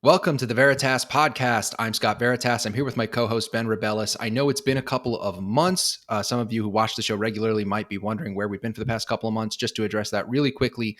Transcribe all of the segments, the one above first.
Welcome to the Veritas Podcast. I'm Scott Veritas. I'm here with my co-host, Ben Rebellis. I know it's been a couple of months. Some of you who watch the show regularly might be wondering where we've been for the past couple of months. Just to address that really quickly,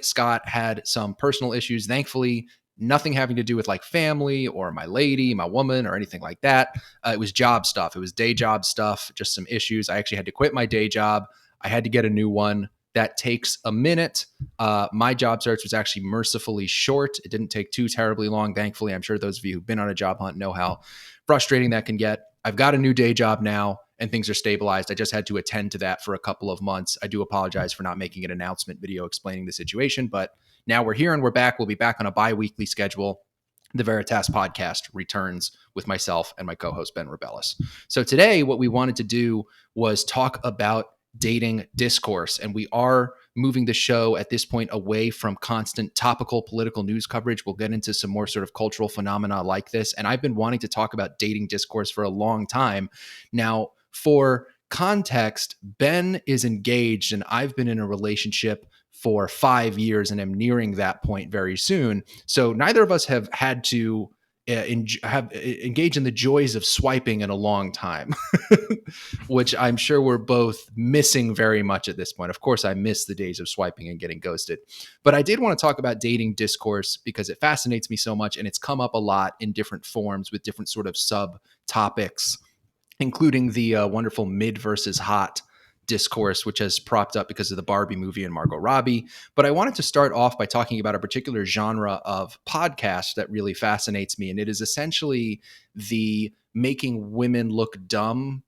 Scott, had some personal issues. Thankfully, nothing having to do with like family or my lady, my woman, or anything like that. It was job stuff. It was day job stuff, just some issues. I actually had to quit my day job. I had to get a new one. That takes a minute. My job search was actually mercifully short. It didn't take too terribly long. Thankfully, I'm sure those of you who've been on a job hunt know how frustrating that can get. I've got a new day job now and things are stabilized. I just had to attend to that for a couple of months. I do apologize for not making an announcement video explaining the situation, but now we're here and we're back. We'll be back on a bi-weekly schedule. The Veritas Podcast returns with myself and my co-host, Ben Rebellis. So today, what we wanted to do was talk about dating discourse. And we are moving the show at this point away from constant topical political news coverage. We'll get into some more sort of cultural phenomena like this. And I've been wanting to talk about dating discourse for a long time. Now, for context, Ben is engaged and I've been in a relationship for 5 years and am nearing that point very soon. So neither of us have had to engage in the joys of swiping in a long time, which I'm sure we're both missing very much at this point. Of course, I miss the days of swiping and getting ghosted. But I did want to talk about dating discourse because it fascinates me so much, and it's come up a lot in different forms with different sort of subtopics, including the wonderful mid versus hot discourse, which has propped up because of the Barbie movie and Margot Robbie. But I wanted to start off by talking about a particular genre of podcast that really fascinates me. And it is essentially the making women look dumb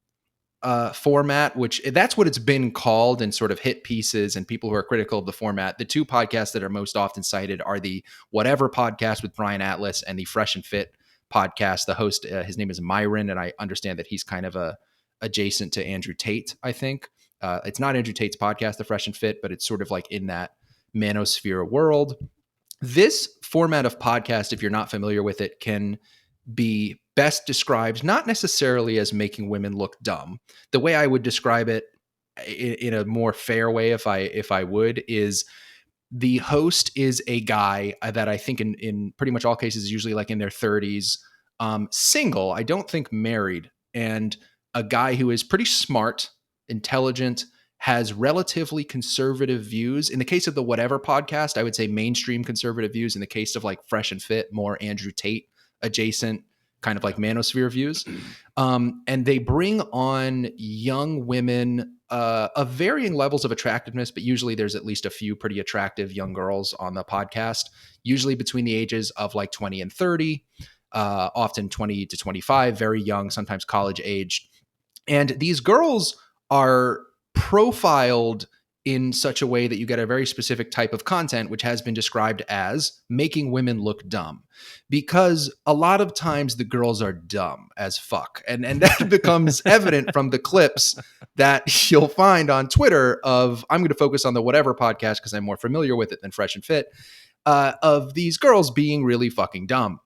format, which that's what it's been called in sort of hit pieces and people who are critical of the format. The two podcasts that are most often cited are the Whatever Podcast with Brian Atlas and the Fresh and Fit podcast. The host, his name is Myron, and I understand that he's kind of adjacent to Andrew Tate, I think. It's not Andrew Tate's podcast, The Fresh and Fit, but it's sort of like in that manosphere world. This format of podcast, if you're not familiar with it, can be best described not necessarily as making women look dumb. The way I would describe it in a more fair way, if I would, is the host is a guy that I think in pretty much all cases is usually like in their 30s, single, I don't think married, and a guy who is pretty smart, intelligent, has relatively conservative views. In the case of the Whatever Podcast, I would say mainstream conservative views. In the case of like Fresh and Fit, more Andrew Tate adjacent, kind of like manosphere views. And they bring on young women of varying levels of attractiveness, but usually there's at least a few pretty attractive young girls on the podcast, usually between the ages of like 20 and 30, often 20 to 25, very young, sometimes college aged. And these girls are profiled in such a way that you get a very specific type of content, which has been described as making women look dumb, because a lot of times the girls are dumb as fuck. And that becomes evident from the clips that you'll find on Twitter of, I'm going to focus on the Whatever Podcast because I'm more familiar with it than Fresh and Fit, of these girls being really fucking dumb.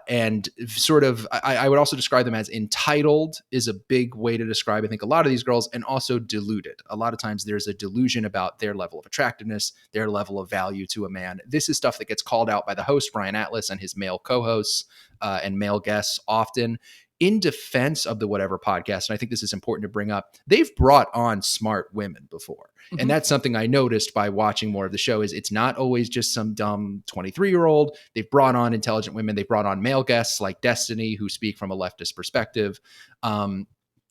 And sort of, I would also describe them as entitled is a big way to describe, I think, a lot of these girls, and also deluded. A lot of times there's a delusion about their level of attractiveness, their level of value to a man. This is stuff that gets called out by the host, Brian Atlas, and his male co-hosts and male guests often. In defense of the Whatever Podcast, and I think this is important to bring up, they've brought on smart women before. Mm-hmm. And that's something I noticed by watching more of the show, is it's not always just some dumb 23-year-old. They've brought on intelligent women. They've brought on male guests like Destiny, who speak from a leftist perspective. And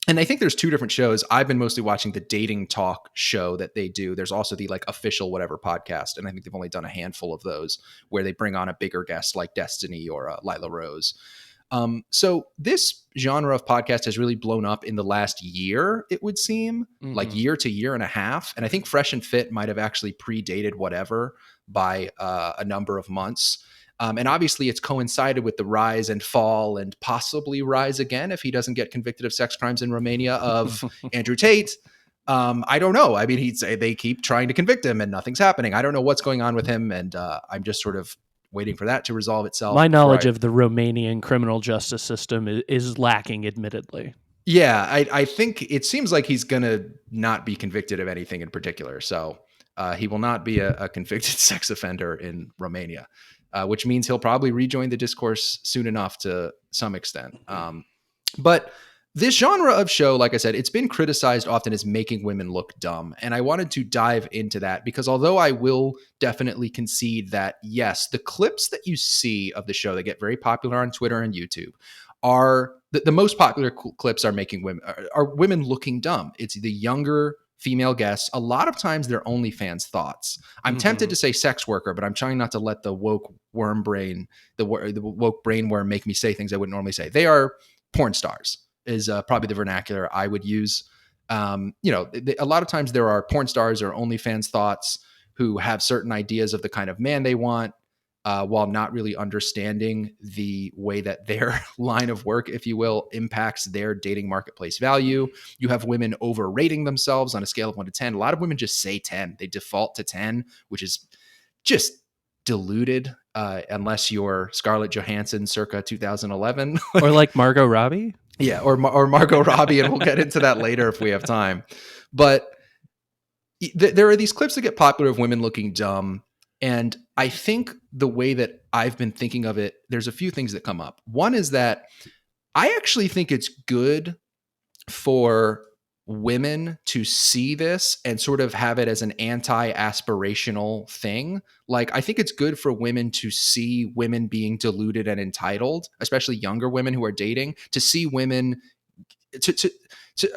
I think there's two different shows. I've been mostly watching the dating talk show that they do. There's also the like official Whatever Podcast. And I think they've only done a handful of those where they bring on a bigger guest like Destiny or Lila Rose. So this genre of podcast has really blown up in the last year, it would seem, like year to year and a half. And I think Fresh and Fit might have actually predated Whatever by a number of months. And obviously it's coincided with the rise and fall and possibly rise again if he doesn't get convicted of sex crimes in Romania of Andrew Tate. I don't know. I mean, he'd say they keep trying to convict him and nothing's happening. I don't know what's going on with him. And I'm just sort of waiting for that to resolve itself. My knowledge of the Romanian criminal justice system is lacking, admittedly. Yeah, I think it seems like he's going to not be convicted of anything in particular. So he will not be a convicted sex offender in Romania. which means he'll probably rejoin the discourse soon enough to some extent. But this genre of show, like I said, it's been criticized often as making women look dumb. And I wanted to dive into that because although I will definitely concede that, yes, the clips that you see of the show that get very popular on Twitter and YouTube are the most popular clips are making women are women looking dumb. It's the younger female guests. A lot of times they're OnlyFans thoughts. I'm tempted to say sex worker, but I'm trying not to let the woke worm brain, the woke brain worm make me say things I wouldn't normally say. They are porn stars is probably the vernacular I would use. A lot of times there are porn stars or OnlyFans thoughts who have certain ideas of the kind of man they want, while not really understanding the way that their line of work, if you will, impacts their dating marketplace value. You have women overrating themselves on a scale of 1 to 10. A lot of women just say 10. They default to 10, which is just diluted, unless you're Scarlett Johansson circa 2011. Or like Margot Robbie? Yeah, or Margot Robbie, and we'll get into that later if we have time. But there are these clips that get popular of women looking dumb. And I think the way that I've been thinking of it, there's a few things that come up. One is that I actually think it's good for women to see this and sort of have it as an anti-aspirational thing. Like, I think it's good for women to see women being deluded and entitled, especially younger women who are dating, to see women to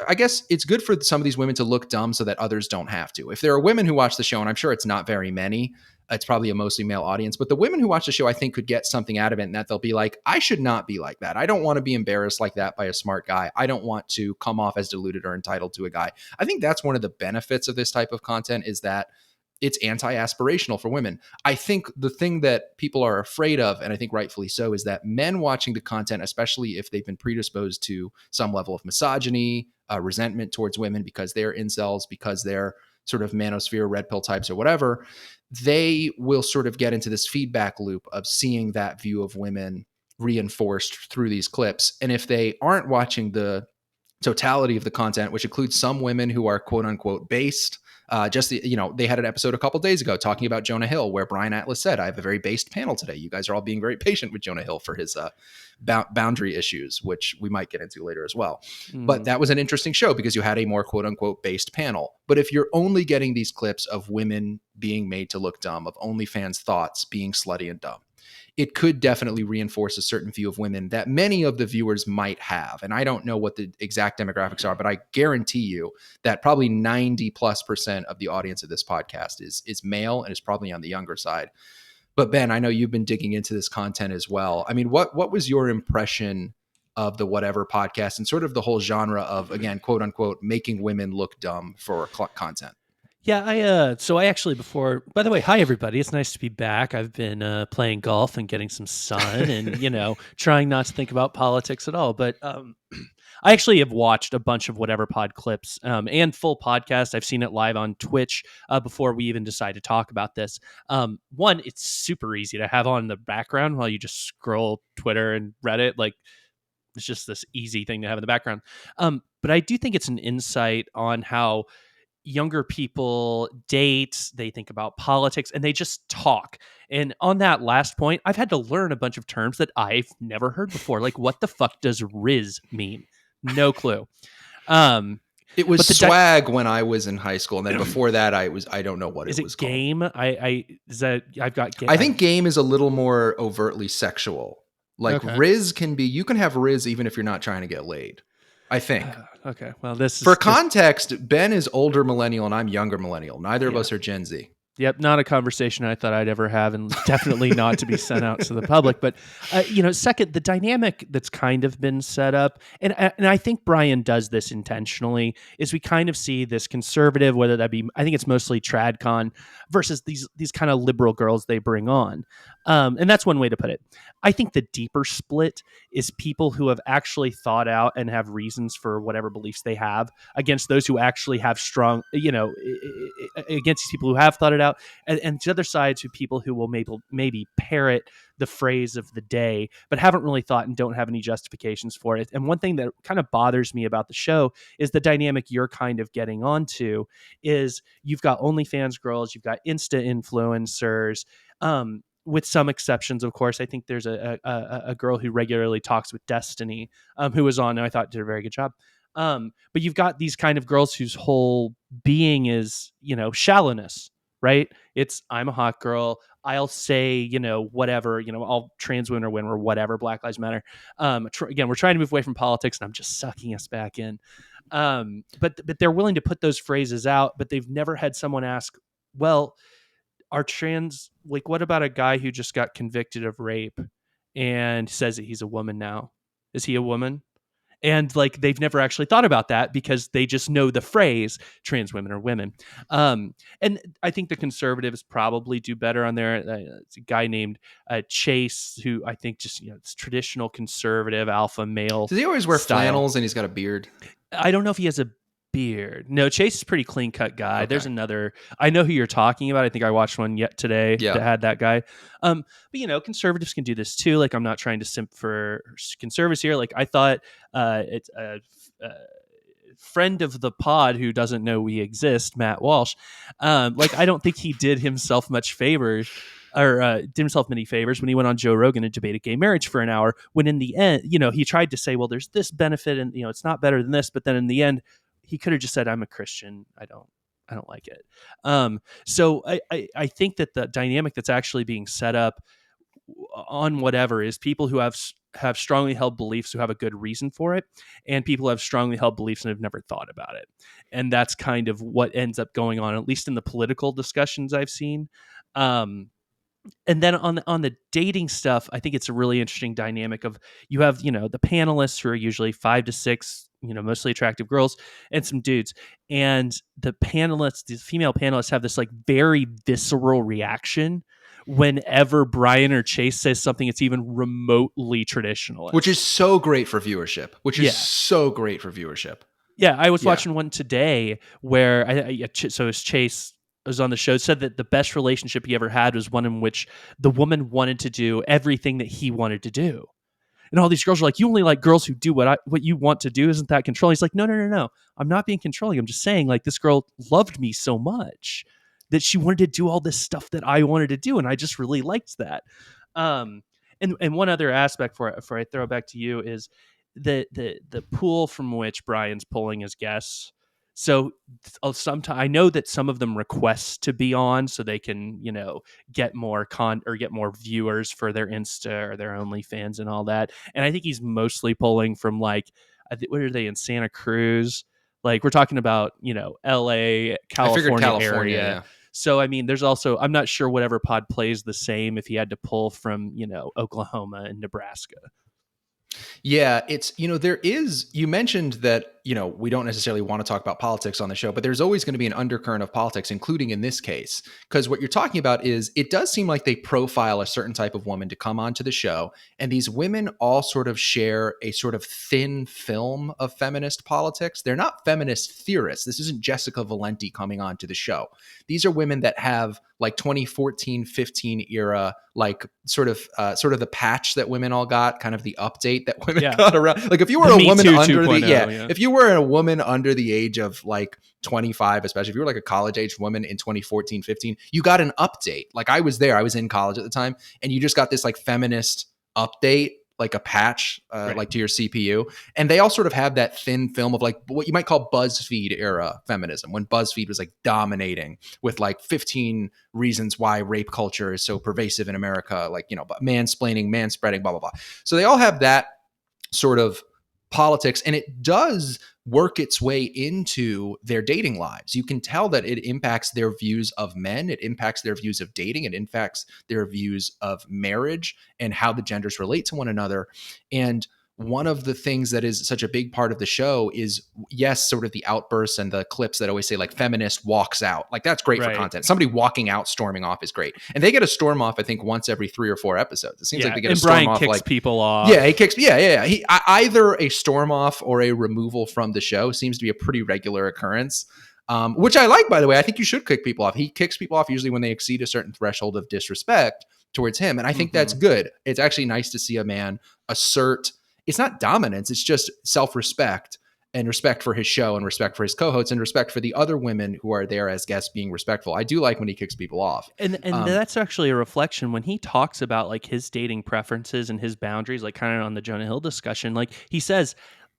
I guess it's good for some of these women to look dumb so that others don't have to. If there are women who watch the show, and I'm sure it's not very many, it's probably a mostly male audience, but the women who watch the show, I think, could get something out of it, and that they'll be like, I should not be like that. I don't want to be embarrassed like that by a smart guy. I don't want to come off as deluded or entitled to a guy. I think that's one of the benefits of this type of content, is that it's anti-aspirational for women. I think the thing that people are afraid of, and I think rightfully so, is that men watching the content, especially if they've been predisposed to some level of misogyny, resentment towards women because they're incels, because they're sort of manosphere, red pill types or whatever, they will sort of get into this feedback loop of seeing that view of women reinforced through these clips. And if they aren't watching the totality of the content, which includes some women who are quote unquote based, they had an episode a couple days ago talking about Jonah Hill, where Brian Atlas said, I have a very based panel today. You guys are all being very patient with Jonah Hill for his boundary issues, which we might get into later as well. But that was an interesting show because you had a more quote unquote based panel. But if you're only getting these clips of women being made to look dumb, of OnlyFans thoughts being slutty and dumb, it could definitely reinforce a certain view of women that many of the viewers might have. And I don't know what the exact demographics are, but I guarantee you that probably 90+% of the audience of this podcast is male and is probably on the younger side. But Ben, I know you've been digging into this content as well. I mean, what was your impression of the Whatever podcast and sort of the whole genre of, again, quote unquote, making women look dumb for content? Yeah, I actually by the way, hi everybody. It's nice to be back. I've been playing golf and getting some sun and, trying not to think about politics at all. But I actually have watched a bunch of Whatever Pod clips and full podcast. I've seen it live on Twitch before we even decide to talk about this. One, it's super easy to have on in the background while you just scroll Twitter and Reddit. Like, it's just this easy thing to have in the background. But I do think it's an insight on how younger people date, they think about politics, and they just talk. And on that last point, I've had to learn a bunch of terms that I've never heard before. Like, what the fuck does Riz mean? No clue. It was swag when I was in high school, and then before that, I don't know what it was called. Is it game? I've got game. I think game is a little more overtly sexual. Like, okay. Riz you can have Riz even if you're not trying to get laid, I think. Okay. Well, this is... For context, Ben is older millennial and I'm younger millennial. Neither of us are Gen Z. Yep, not a conversation I thought I'd ever have, and definitely not to be sent out to the public. But, second, the dynamic that's kind of been set up, and I think Brian does this intentionally, is we kind of see this conservative, whether that be, I think it's mostly TradCon, versus these kind of liberal girls they bring on. And that's one way to put it. I think the deeper split is people who have actually thought out and have reasons for whatever beliefs they have against those who actually have strong, against these people who have thought it out. And the other side to people who will maybe parrot the phrase of the day, but haven't really thought and don't have any justifications for it. And one thing that kind of bothers me about the show is the dynamic you're kind of getting onto is you've got OnlyFans girls, you've got Insta influencers, with some exceptions, of course. I think there's a girl who regularly talks with Destiny, who was on, and I thought did a very good job. But you've got these kind of girls whose whole being is, shallowness, right? It's, I'm a hot girl. I'll say, whatever, all trans women are women or whatever, Black Lives Matter. Again, we're trying to move away from politics, and I'm just sucking us back in. But they're willing to put those phrases out, but they've never had someone ask, well, are trans, like, what about a guy who just got convicted of rape and says that he's a woman now? Is he a woman? And like, they've never actually thought about that because they just know the phrase trans women are women. And I think the conservatives probably do better on there. It's a guy named Chase, who I think just, it's traditional conservative alpha male. Does he always wear style. flannels and he's got a beard? I don't know if he has a beard. No, Chase is a pretty clean cut guy. Okay. There's another, I know who you're talking about. I think I watched one yet today that had that guy. But conservatives can do this too. Like, I'm not trying to simp for conservatives here. Like, I thought it's a friend of the pod who doesn't know we exist, Matt Walsh. I don't think he did himself much favors. Or did himself many favors when he went on Joe Rogan and debated gay marriage for an hour, when in the end, he tried to say, well, there's this benefit and, it's not better than this. But then in the end, he could have just said, I'm a Christian. I don't like it. So I think that the dynamic that's actually being set up on Whatever is people who have strongly held beliefs who have a good reason for it, and people who have strongly held beliefs and have never thought about it. And that's kind of what ends up going on, at least in the political discussions I've seen. And then on the dating stuff, I think it's a really interesting dynamic of, you have, the panelists who are usually 5 to 6, mostly attractive girls and some dudes. And the female panelists have this like very visceral reaction whenever Brian or Chase says something that's even remotely traditional. Which is so great for viewership. Yeah, I was watching one today where so it's Chase was on the show, said that the best relationship he ever had was one in which the woman wanted to do everything that he wanted to do. And all these girls are like, you only like girls who do what you want to do. Isn't that controlling? He's like, no. I'm not being controlling. I'm just saying, like, this girl loved me so much that she wanted to do all this stuff that I wanted to do. And I just really liked that. And one other aspect for I throw it back to you is the pool from which Brian's pulling his guests. So sometimes I know that some of them request to be on so they can, get more get more viewers for their Insta or their OnlyFans and all that. And I think he's mostly pulling from like, what are they in Santa Cruz? Like, we're talking about, LA, California area. Yeah. So, I mean, there's also, I'm not sure Whatever Pod plays the same if he had to pull from, Oklahoma and Nebraska. Yeah, it's, there is, you mentioned that, we don't necessarily want to talk about politics on the show, but there's always going to be an undercurrent of politics, including in this case, because what you're talking about is, it does seem like they profile a certain type of woman to come onto the show. And these women all sort of share a sort of thin film of feminist politics. They're not feminist theorists. This isn't Jessica Valenti coming onto the show. These are women that have like 2014, 15 era, like sort of the patch that women all got, kind of the update that women got around. Like, if you were a woman under if you were a woman under the age of like 25, especially if you were like a college aged woman in 2014, 15, you got an update. Like, I was there, I was in college at the time, and you just got this like feminist update, like a patch, like to your CPU. And they all sort of have that thin film of like what you might call BuzzFeed era feminism, when BuzzFeed was like dominating with like 15 reasons why rape culture is so pervasive in America, like, mansplaining, manspreading, blah, blah, blah. So they all have that sort of politics, and it does work its way into their dating lives. You can tell that it impacts their views of men, it impacts their views of dating, it impacts their views of marriage and how the genders relate to one another. And one of the things that is such a big part of the show is, yes, sort of the outbursts and the clips that always say like feminist walks out. Like, that's great for content. Somebody walking out, storming off is great. And they get a storm off, I think, once every 3 or 4 episodes. It seems like they get a storm Brian off. Kicks like people off. Yeah, he kicks. Yeah. He either a storm off or a removal from the show seems to be a pretty regular occurrence. Which I like, by the way. I think you should kick people off. He kicks people off usually when they exceed a certain threshold of disrespect towards him. And I think that's good. It's actually nice to see a man assert, it's not dominance, it's just self-respect and respect for his show and respect for his co-hosts and respect for the other women who are there as guests being respectful. I do like when he kicks people off. And that's actually a reflection when he talks about like his dating preferences and his boundaries, like kind of on the Jonah Hill discussion. Like he says,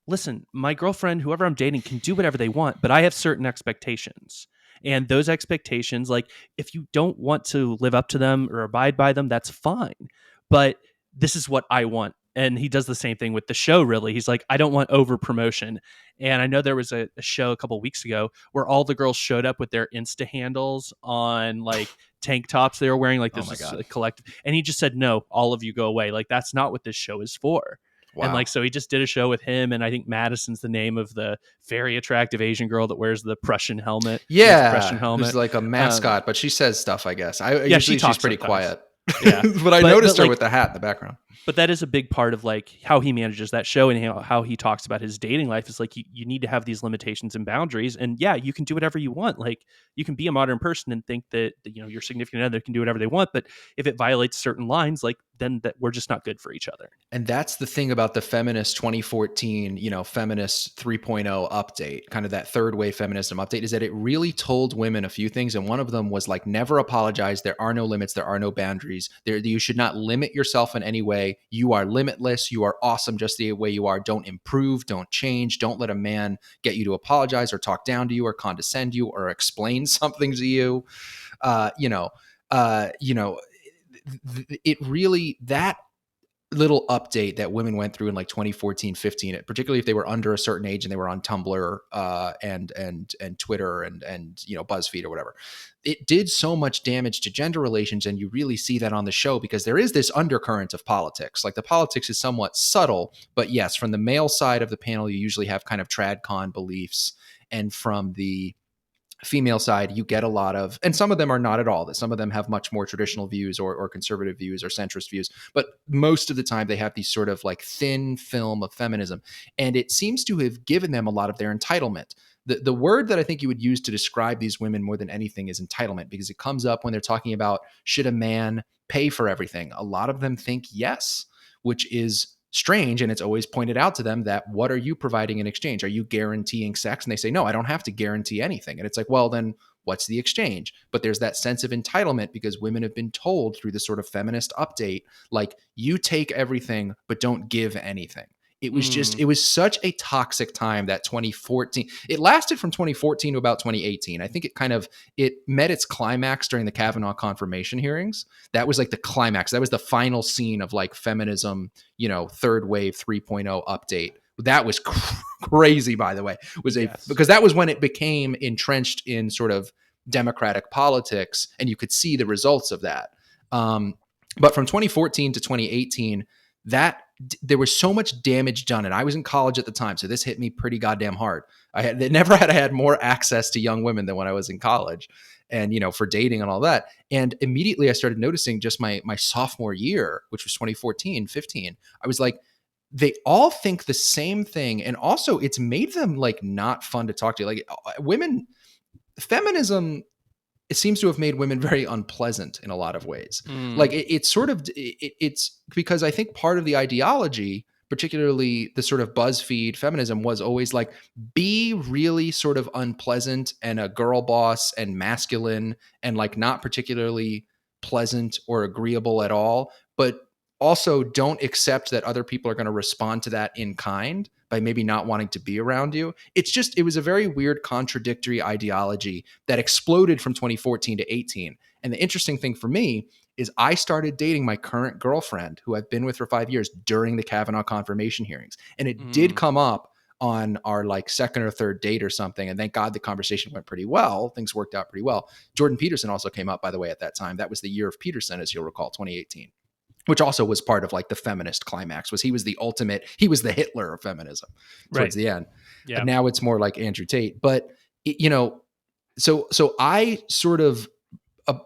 listen, my girlfriend, whoever I'm dating, can do whatever they want, but I have certain expectations. And those expectations, like if you don't want to live up to them or abide by them, that's fine. But this is what I want. And he does the same thing with the show, really. He's like, I don't want over promotion. And I know there was a show a couple weeks ago where all the girls showed up with their Insta handles on like tank tops they were wearing, like this is collective. And he just said, no, all of you go away. Like, that's not what this show is for. Wow. And like, so he just did a show with him. And I think Madison's the name of the very attractive Asian girl that wears the Prussian helmet. Yeah. Prussian helmet. Who's like a mascot, but she says stuff, I guess. Usually she's pretty quiet. Yeah. but I noticed her with the hat in the background. But that is a big part of like how he manages that show and how he talks about his dating life is like you need to have these limitations and boundaries. And yeah, you can do whatever you want. Like you can be a modern person and think that your significant other can do whatever they want. But if it violates certain lines, like then that we're just not good for each other. And that's the thing about the feminist 2014, feminist 3.0 update, kind of that third wave feminism update, is that it really told women a few things. And one of them was like, never apologize. There are no limits. There are no boundaries. You should not limit yourself in any way. You are limitless. You are awesome just the way you are. Don't improve. Don't change. Don't let a man get you to apologize or talk down to you or condescend you or explain something to you. It really, that little update that women went through in like 2014, 15, particularly if they were under a certain age and they were on Tumblr and Twitter and BuzzFeed or whatever, it did so much damage to gender relations. And you really see that on the show because there is this undercurrent of politics. Like the politics is somewhat subtle, but yes, from the male side of the panel, you usually have kind of tradcon beliefs. And from the female side, you get a lot of, and some of them are not at all, that some of them have much more traditional views or conservative views or centrist views, but most of the time they have these sort of like thin film of feminism. And it seems to have given them a lot of their entitlement. The word that I think you would use to describe these women more than anything is entitlement, because it comes up when they're talking about, should a man pay for everything? A lot of them think yes, which is strange. And it's always pointed out to them that, what are you providing in exchange? Are you guaranteeing sex? And they say, no, I don't have to guarantee anything. And it's like, well, then what's the exchange? But there's that sense of entitlement because women have been told through the sort of feminist update, like, you take everything, but don't give anything. It was it was such a toxic time, that 2014. It lasted from 2014 to about 2018. I think it met its climax during the Kavanaugh confirmation hearings. That was like the climax. That was the final scene of like feminism, third wave 3.0 update. That was crazy, by the way. Because that was when it became entrenched in sort of democratic politics, and you could see the results of that. But from 2014 to 2018, there was so much damage done, and I was in college at the time, so this hit me pretty goddamn hard. I had more access to young women than when I was in college, and for dating and all that. And immediately I started noticing, just my sophomore year, which was 2014, 15, I was like, they all think the same thing, and also it's made them like not fun to talk to. Like women, feminism, it seems to have made women very unpleasant in a lot of ways. Like it's because I think part of the ideology, particularly the sort of BuzzFeed feminism, was always like, be really sort of unpleasant and a girl boss and masculine and like not particularly pleasant or agreeable at all, but also don't accept that other people are going to respond to that in kind by maybe not wanting to be around you. It was a very weird, contradictory ideology that exploded from 2014 to 18. And the interesting thing for me is I started dating my current girlfriend, who I've been with for 5 years, during the Kavanaugh confirmation hearings. And it did come up on our like second or third date or something. And thank God the conversation went pretty well. Things worked out pretty well. Jordan Peterson also came up, by the way, at that time. That was the year of Peterson, as you'll recall, 2018. Which also was part of like the feminist climax, was he was the Hitler of feminism towards the end. Yeah. And now it's more like Andrew Tate. But, so I sort of,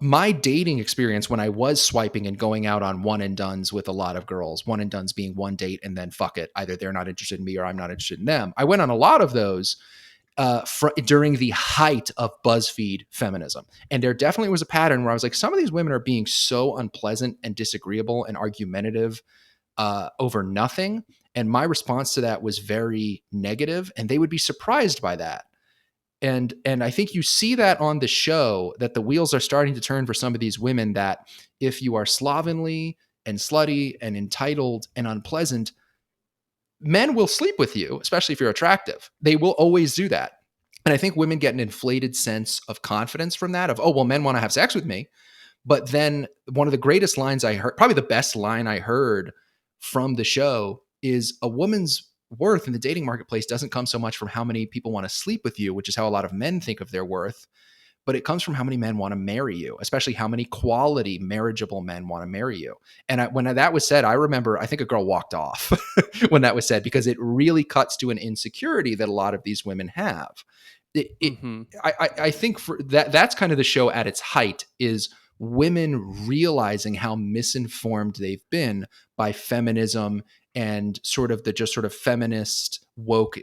my dating experience when I was swiping and going out on one and dones with a lot of girls, one and dones being one date and then fuck it, either they're not interested in me or I'm not interested in them. I went on a lot of those during the height of BuzzFeed feminism. And there definitely was a pattern where I was like, some of these women are being so unpleasant and disagreeable and argumentative over nothing. And my response to that was very negative, and they would be surprised by that. And I think you see that on the show, that the wheels are starting to turn for some of these women, that if you are slovenly and slutty and entitled and unpleasant, men will sleep with you, especially if you're attractive. They will always do that. And I think women get an inflated sense of confidence from that, of, oh, well, men want to have sex with me. But then one of the greatest lines I heard, probably the best line I heard from the show, is a woman's worth in the dating marketplace doesn't come so much from how many people want to sleep with you, which is how a lot of men think of their worth, but it comes from how many men want to marry you, especially how many quality marriageable men want to marry you. And when that was said, I remember, I think a girl walked off when that was said, because it really cuts to an insecurity that a lot of these women have. I think for that's kind of the show at its height, is women realizing how misinformed they've been by feminism and sort of the just sort of feminist woke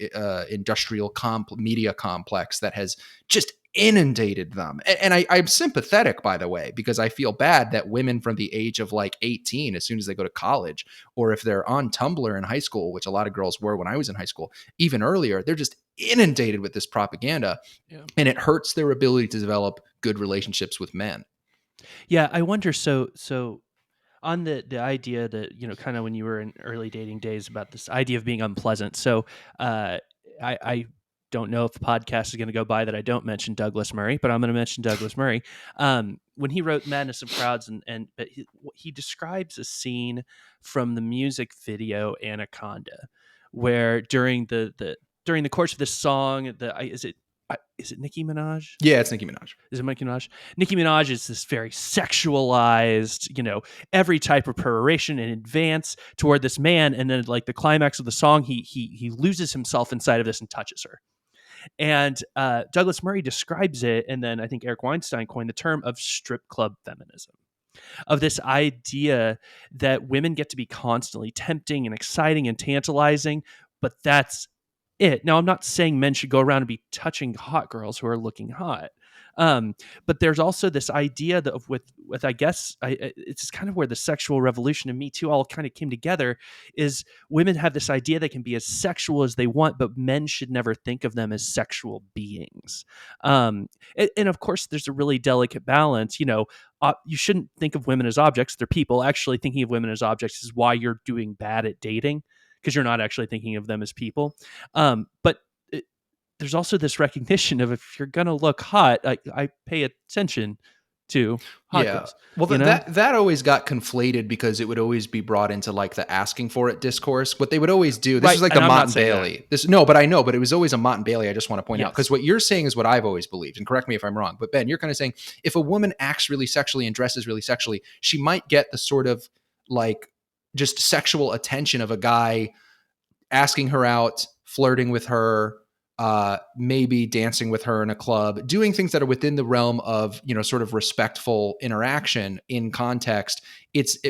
industrial media complex that has just inundated them. And I'm sympathetic, by the way, because I feel bad that women from the age of like 18, as soon as they go to college, or if they're on Tumblr in high school, which a lot of girls were when I was in high school, even earlier, they're just inundated with this propaganda. Yeah. And it hurts their ability to develop good relationships with men. Yeah, I wonder, so on the idea that, you know, kind of when you were in early dating days, about this idea of being unpleasant. So I don't know if the podcast is going to go by that I don't mention Douglas Murray, but I'm going to mention Douglas Murray. When he wrote Madness of Crowds, and he describes a scene from the music video Anaconda, where during the course of this song, is it Nicki Minaj? Yeah, it's Nicki Minaj. Is it Nicki Minaj? Nicki Minaj is this very sexualized, you know, every type of peroration in advance toward this man, and then like the climax of the song, he loses himself inside of this and touches her. And Douglas Murray describes it, and then I think Eric Weinstein coined the term of strip club feminism, of this idea that women get to be constantly tempting and exciting and tantalizing, but that's it. Now, I'm not saying men should go around and be touching hot girls who are looking hot. But there's also this idea that with I guess, it's kind of where the sexual revolution and Me Too all kind of came together, is women have this idea they can be as sexual as they want, but men should never think of them as sexual beings. And of course, there's a really delicate balance. You know, you shouldn't think of women as objects. They're people. Actually, thinking of women as objects is why you're doing bad at dating, because you're not actually thinking of them as people. But there's also this recognition of, if you're going to look hot, I pay attention to hot girls. Well, that always got conflated, because it would always be brought into like the asking for it discourse. What they would always do, this is like the Mott and Bailey. But it was always a Mott and Bailey. I just want to point out, because what you're saying is what I've always believed, and correct me if I'm wrong, but Ben, you're kind of saying if a woman acts really sexually and dresses really sexually, she might get the sort of like just sexual attention of a guy asking her out, flirting with her, maybe dancing with her in a club, doing things that are within the realm of, you know, sort of respectful interaction in context.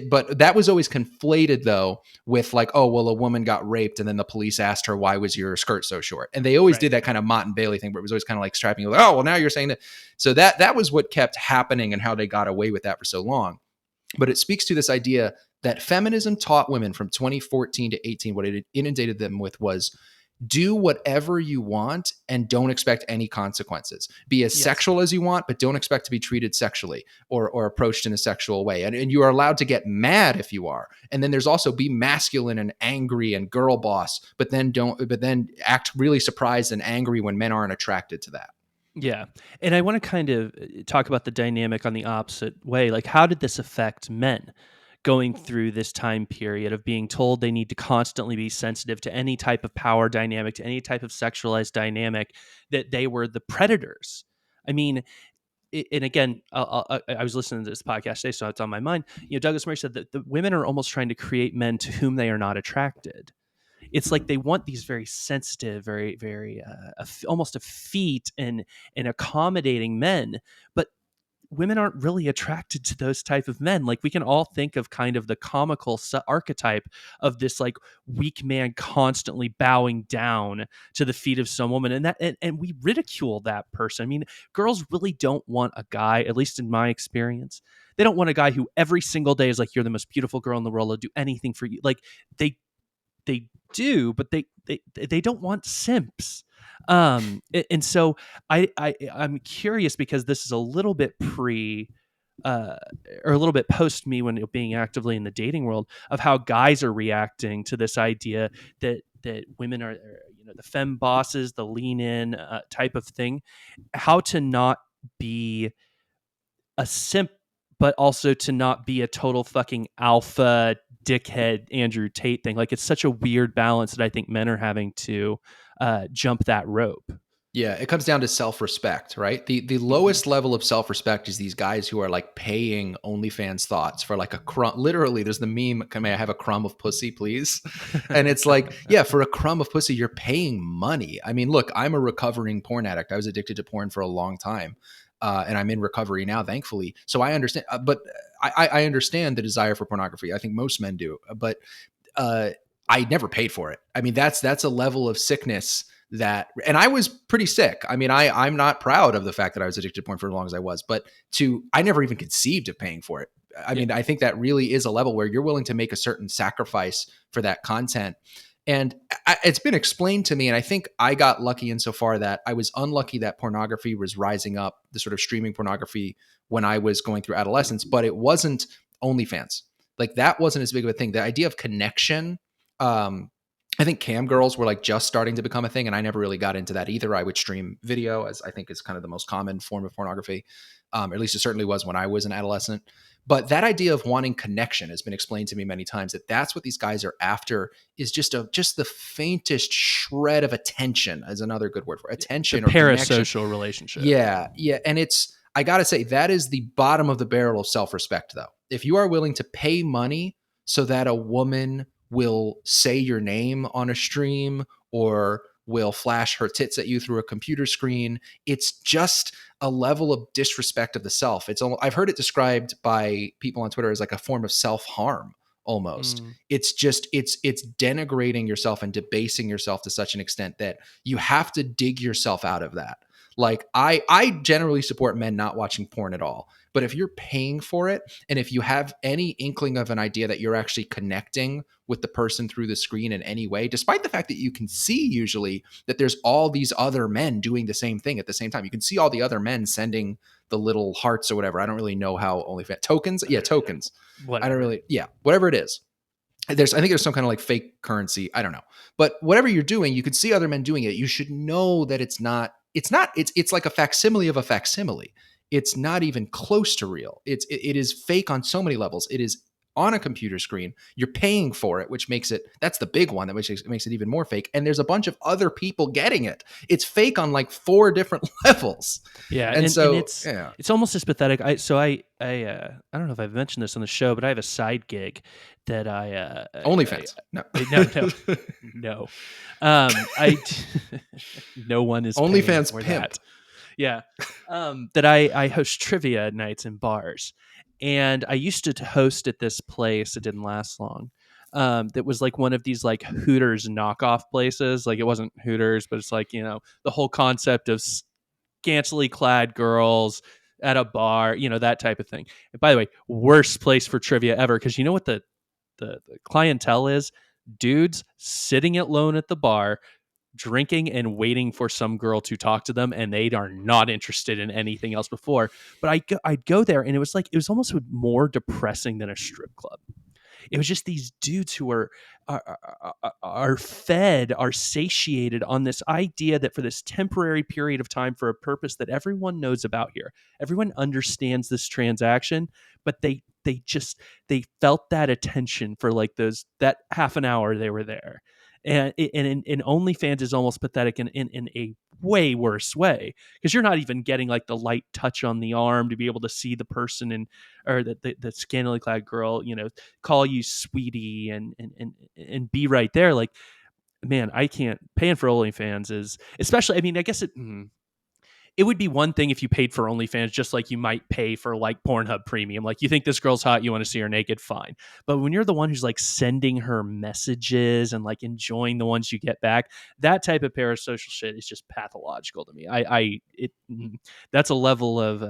But that was always conflated though with like, oh, well, a woman got raped and then the police asked her, why was your skirt so short? And they always did that kind of Mott and Bailey thing, where it was always kind of like strapping you, like, oh, well, now you're saying that. So that was what kept happening and how they got away with that for so long. But it speaks to this idea that feminism taught women from 2014 to 18, what it inundated them with was, do whatever you want and don't expect any consequences. Be as sexual as you want, but don't expect to be treated sexually or approached in a sexual way. And you are allowed to get mad if you are. And then there's also be masculine and angry and girl boss, but then act really surprised and angry when men aren't attracted to that. Yeah. And I want to kind of talk about the dynamic on the opposite way. Like, how did this affect men going through this time period of being told they need to constantly be sensitive to any type of power dynamic, to any type of sexualized dynamic, that they were the predators? I mean, and again, I was listening to this podcast today, so it's on my mind. You know, Douglas Murray said that the women are almost trying to create men to whom they are not attracted. It's like they want these very sensitive, very, very almost effete and accommodating men, but women aren't really attracted to those type of men. Like, we can all think of kind of the comical archetype of this like weak man constantly bowing down to the feet of some woman, and we ridicule that person. I mean, girls really don't want a guy, at least in my experience, they don't want a guy who every single day is like, you're the most beautiful girl in the world, I'll do anything for you. Like they do, but they don't want simps. And so I'm curious, because this is a little bit uh, or a little bit post me when being actively in the dating world, of how guys are reacting to this idea that women are, the femme bosses, the lean in type of thing, how to not be a simp, but also to not be a total fucking alpha dickhead Andrew Tate thing. Like, it's such a weird balance that I think men are having to jump that rope. Yeah, it comes down to self-respect, right? The lowest level of self-respect is these guys who are like paying OnlyFans thoughts for like a crumb. Literally, there's the meme, may I have a crumb of pussy, please? And it's like, yeah, for a crumb of pussy, you're paying money. I mean, look, I'm a recovering porn addict. I was addicted to porn for a long time. And I'm in recovery now, thankfully. So I understand, but I understand the desire for pornography. I think most men do, but I never paid for it. I mean, that's a level of sickness and I was pretty sick. I mean, I'm not proud of the fact that I was addicted to porn for as long as I was, but I never even conceived of paying for it. I mean, I think that really is a level where you're willing to make a certain sacrifice for that content. And it's been explained to me, and I think I got lucky insofar that I was unlucky that pornography was rising up, the sort of streaming pornography, when I was going through adolescence, but it wasn't OnlyFans. Like, that wasn't as big of a thing. The idea of connection, I think cam girls were like just starting to become a thing, and I never really got into that either. I would stream video, as I think is kind of the most common form of pornography. Or at least it certainly was when I was an adolescent. But that idea of wanting connection has been explained to me many times, that that's what these guys are after, is just the faintest shred of attention, is another good word for attention, the or parasocial relationship. Yeah. And I got to say, that is the bottom of the barrel of self-respect, though. If you are willing to pay money so that a woman will say your name on a stream, or will flash her tits at you through a computer screen, it's just a level of disrespect of the self. I've heard it described by people on Twitter as like a form of self-harm almost. It's denigrating yourself and debasing yourself to such an extent that you have to dig yourself out of that. Like, I generally support men not watching porn at all. But if you're paying for it, and if you have any inkling of an idea that you're actually connecting with the person through the screen in any way, despite the fact that you can see usually that there's all these other men doing the same thing at the same time. You can see all the other men sending the little hearts or whatever. I don't really know how OnlyFans tokens. Yeah, tokens. Whatever. I don't really. Yeah, whatever it is. I think there's some kind of like fake currency. I don't know. But whatever you're doing, you can see other men doing it. You should know that it's like a facsimile of a facsimile. It's not even close to real. It is fake on so many levels. It is on a computer screen. You're paying for it, which makes that's the big one that makes it even more fake. And there's a bunch of other people getting it. It's fake on like 4 different levels. Yeah. And so it's almost as pathetic. I don't know if I've mentioned this on the show, but I have a side gig that OnlyFans. No. No one is OnlyFans paying for pimp. that. Yeah. That I host trivia nights in bars. And I used to host at this place. It didn't last long. That was like one of these like Hooters knockoff places. Like, it wasn't Hooters, but it's like, the whole concept of scantily clad girls at a bar, that type of thing. And by the way, worst place for trivia ever, because you know what the clientele is? Dudes sitting alone at the bar, drinking and waiting for some girl to talk to them, and they are not interested in anything else before. But I'd go there, and it was almost more depressing than a strip club. It was just these dudes who are fed, are satiated on this idea that for this temporary period of time, for a purpose that everyone knows about here, everyone understands this transaction, but they felt that attention for like that half an hour they were there. And in OnlyFans is almost pathetic in a way worse way, because you're not even getting like the light touch on the arm to be able to see the person or the scantily clad girl, call you sweetie and be right there. Like, man, I can't. Paying for OnlyFans is, especially, I mean, I guess it would be one thing if you paid for OnlyFans, just like you might pay for like Pornhub Premium. Like, you think this girl's hot, you want to see her naked, fine. But when you're the one who's like sending her messages and like enjoying the ones you get back, that type of parasocial shit is just pathological to me. That's a level of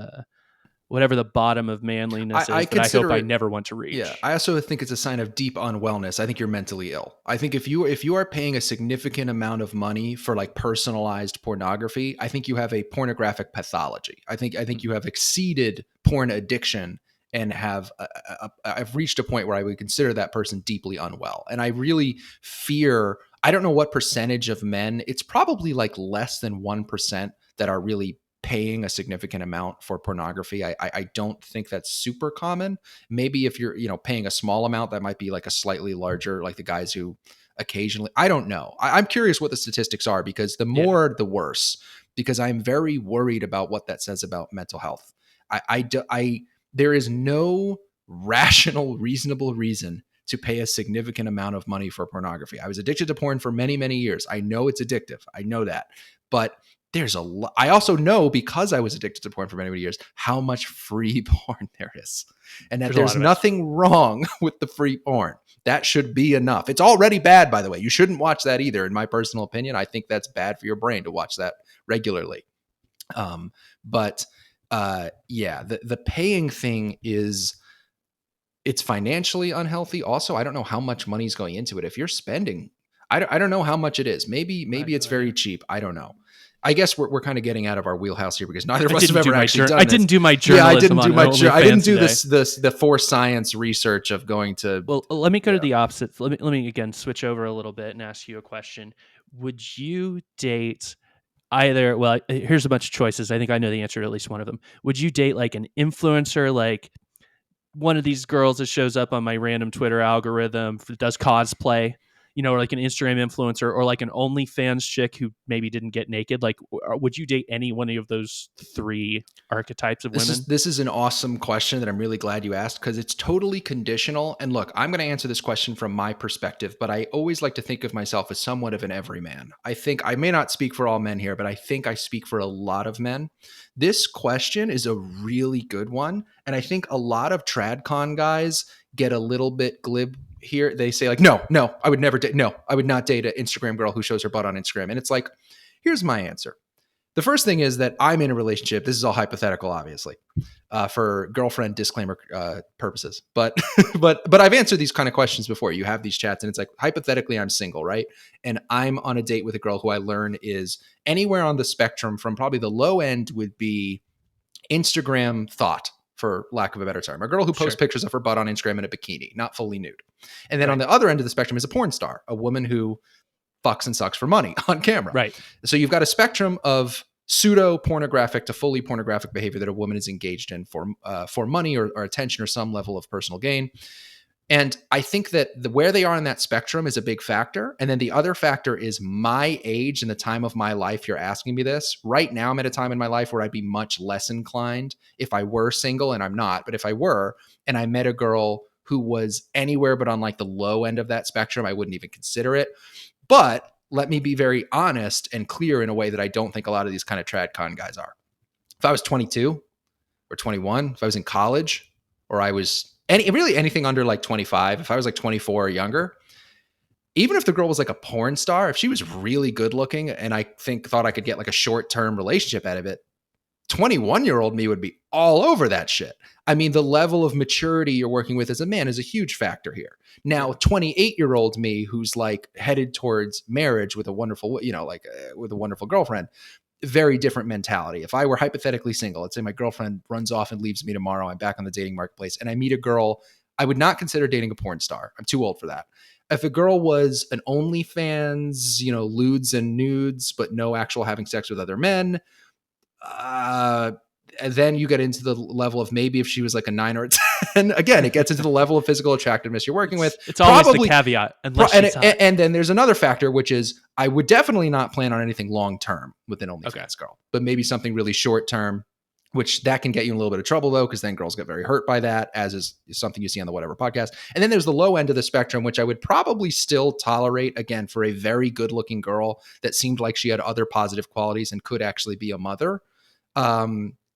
whatever the bottom of manliness is that I hope I never want to reach. Yeah, I also think it's a sign of deep unwellness. I think you're mentally ill. I think if you are paying a significant amount of money for like personalized pornography, I think you have a pornographic pathology. I think you have exceeded porn addiction and I've reached a point where I would consider that person deeply unwell. And I really fear, I don't know what percentage of men, it's probably like less than 1% that are really paying a significant amount for pornography. I don't think that's super common. Maybe if you're, paying a small amount, that might be like a slightly larger, like the guys who occasionally, I don't know. I'm curious what the statistics are, because the more, the worse, because I'm very worried about what that says about mental health. There is no rational, reasonable reason to pay a significant amount of money for pornography. I was addicted to porn for many, many years. I know it's addictive. I know that. But there's a lot. I also know, because I was addicted to porn for many, many years, how much free porn there is. And that there's nothing wrong with the free porn. That should be enough. It's already bad, by the way. You shouldn't watch that either, in my personal opinion. I think that's bad for your brain to watch that regularly. The paying thing it's financially unhealthy. Also, I don't know how much money is going into it. If you're spending, I don't know how much it is. Maybe it's very cheap. I don't know. I guess we're kind of getting out of our wheelhouse here, because neither of us have ever actually done this. I didn't do my journalism. I didn't do the for science research of going to. Well, let me go to the opposite. Let me again switch over a little bit and ask you a question. Would you date either? Well, here's a bunch of choices. I think I know the answer to at least one of them. Would you date like an influencer, like one of these girls that shows up on my random Twitter algorithm, does cosplay, or like an Instagram influencer, or like an OnlyFans chick who maybe didn't get naked? Like, would you date any one of those three archetypes of women? This is an awesome question that I'm really glad you asked, because it's totally conditional. And look, I'm going to answer this question from my perspective, but I always like to think of myself as somewhat of an everyman. I think I may not speak for all men here, but I think I speak for a lot of men. This question is a really good one. And I think a lot of TradCon guys get a little bit glib here. They say like, no, I would never date. No, I would not date an Instagram girl who shows her butt on Instagram. And it's like, here's my answer. The first thing is that I'm in a relationship. This is all hypothetical, obviously, for girlfriend disclaimer purposes. But I've answered these kind of questions before. You have these chats, and it's like, hypothetically, I'm single, right? And I'm on a date with a girl who I learn is anywhere on the spectrum from probably the low end would be Instagram thought, for lack of a better term. A girl who posts pictures of her butt on Instagram in a bikini, not fully nude. And then on the other end of the spectrum is a porn star, a woman who fucks and sucks for money on camera. Right. So you've got a spectrum of pseudo pornographic to fully pornographic behavior that a woman is engaged in for money or attention or some level of personal gain. And I think that where they are in that spectrum is a big factor. And then the other factor is my age and the time of my life. You're asking me this. Right now, I'm at a time in my life where I'd be much less inclined if I were single, and I'm not. But if I were, and I met a girl who was anywhere but on like the low end of that spectrum, I wouldn't even consider it. But let me be very honest and clear in a way that I don't think a lot of these kind of TradCon guys are. If I was 22 or 21, if I was in college, or I was anything under like 25, if I was like 24 or younger, even if the girl was like a porn star, if she was really good looking and I thought I could get like a short-term relationship out of it, 21-year-old me would be all over that shit. I mean, the level of maturity you're working with as a man is a huge factor here. Now, 28-year-old me who's like headed towards marriage with a wonderful, with a wonderful girlfriend, very different mentality. If I were hypothetically single, let's say my girlfriend runs off and leaves me tomorrow, I'm back on the dating marketplace, and I meet a girl, I would not consider dating a porn star. I'm too old for that. If a girl was an OnlyFans, lewds and nudes, but no actual having sex with other men, and then you get into the level of maybe if she was like a 9 or a 10, again, it gets into the level of physical attractiveness you're working with. It's always the caveat. And then there's another factor, which is I would definitely not plan on anything long-term with an OnlyFans girl, but maybe something really short-term, which that can get you in a little bit of trouble though, because then girls get very hurt by that, as is something you see on the Whatever podcast. And then there's the low end of the spectrum, which I would probably still tolerate, again, for a very good-looking girl that seemed like she had other positive qualities and could actually be a mother.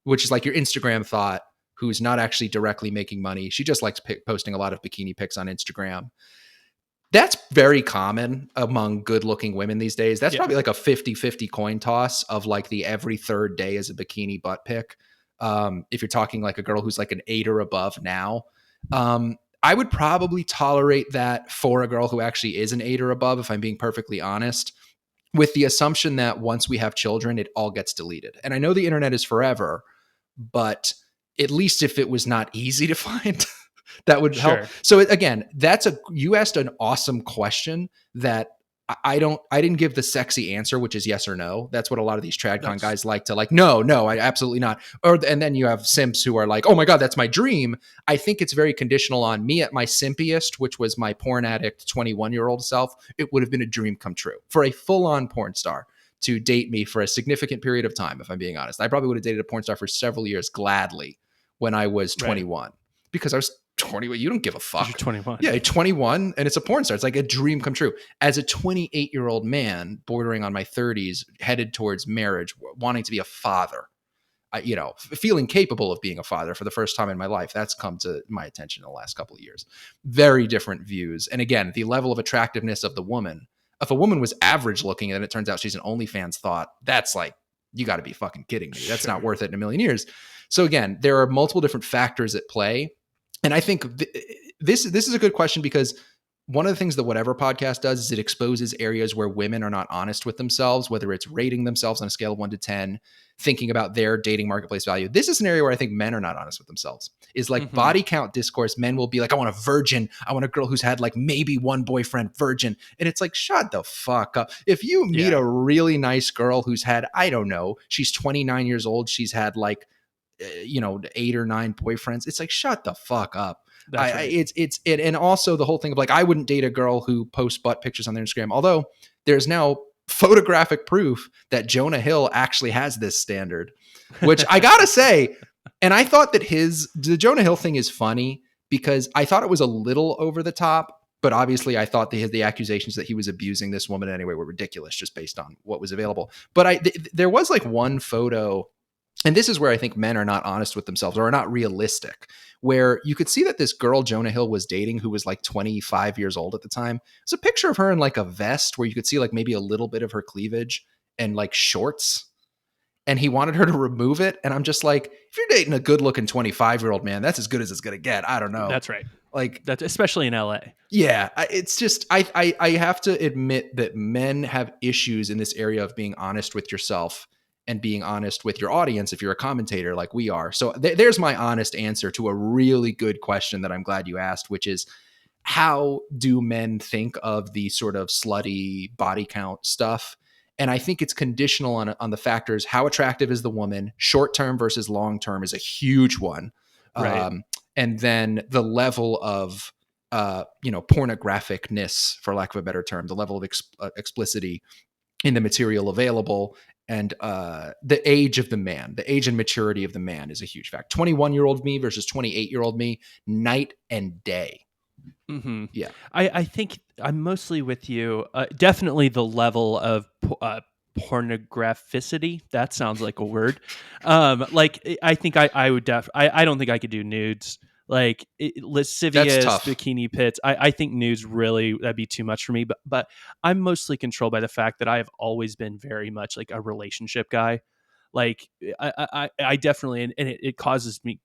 Which is like your Instagram thought, who's not actually directly making money. She just likes posting a lot of bikini pics on Instagram. That's very common among good-looking women these days. That's probably like a 50-50 coin toss of like the every third day is a bikini butt pic. If you're talking like a girl who's like an 8 or above now, I would probably tolerate that for a girl who actually is an 8 or above, if I'm being perfectly honest, with the assumption that once we have children, it all gets deleted. And I know the internet is forever, but at least if it was not easy to find, that would help. Sure. So again, you asked an awesome question that I didn't give the sexy answer, which is yes or no. That's what a lot of these TradCon guys like to like, no, I absolutely not. And then you have simps who are like, oh my God, that's my dream. I think it's very conditional on me at my simpiest, which was my porn addict 21-year-old self. It would have been a dream come true for a full-on porn star to date me for a significant period of time, if I'm being honest. I probably would have dated a porn star for several years gladly when I was 21, because I was 20. You don't give a fuck. You're 21. Yeah, 21, and it's a porn star. It's like a dream come true. As a 28-year-old man, bordering on my 30s, headed towards marriage, wanting to be a father, feeling capable of being a father for the first time in my life, that's come to my attention in the last couple of years. Very different views. And again, the level of attractiveness of the woman. If a woman was average looking and it turns out she's an OnlyFans thought, that's like, you got to be fucking kidding me. That's not worth it in a million years. So again, there are multiple different factors at play. And I think this is a good question, because one of the things that Whatever Podcast does is it exposes areas where women are not honest with themselves, whether it's rating themselves on a scale of 1 to 10, thinking about their dating marketplace value. This is an area where I think men are not honest with themselves. Is like body count discourse. Men will be like, I want a virgin. I want a girl who's had like maybe one boyfriend, virgin. And it's like, shut the fuck up. If you meet a really nice girl who's had, I don't know, she's 29 years old. She's had like, 8 or 9 boyfriends. It's like, shut the fuck up. Right. And also the whole thing of like, I wouldn't date a girl who posts butt pictures on their Instagram. Although there's now photographic proof that Jonah Hill actually has this standard, which I gotta say, and I thought that the Jonah Hill thing is funny because I thought it was a little over the top, but obviously I thought the accusations that he was abusing this woman anyway were ridiculous just based on what was available. But there was like one photo, and this is where I think men are not honest with themselves or are not realistic, where you could see that this girl Jonah Hill was dating, who was like 25 years old at the time, it's a picture of her in like a vest where you could see like maybe a little bit of her cleavage and like shorts. And he wanted her to remove it. And I'm just like, if you're dating a good looking 25-year-old man, that's as good as it's going to get. I don't know. That's right. Like, that's especially in LA. Yeah. It's just, I have to admit that men have issues in this area of being honest with yourself and being honest with your audience if you're a commentator like we are. So there's my honest answer to a really good question that I'm glad you asked, which is, how do men think of the sort of slutty body count stuff? And I think it's conditional on the factors. How attractive is the woman? Short-term versus long-term is a huge one. Right. And then the level of, pornographicness, for lack of a better term, the level of explicitity in the material available, and the age of the man, the age and maturity of the man is a huge fact. 21-year-old me versus 28-year-old me, night and day. Mm-hmm. Yeah. I think I'm mostly with you. Definitely the level of pornographicity. That sounds like a word. I think I would I don't think I could do nudes. Like lascivious bikini pits. I think nudes really, that'd be too much for me. But I'm mostly controlled by the fact that I have always been very much like a relationship guy. Like I definitely, and it caused me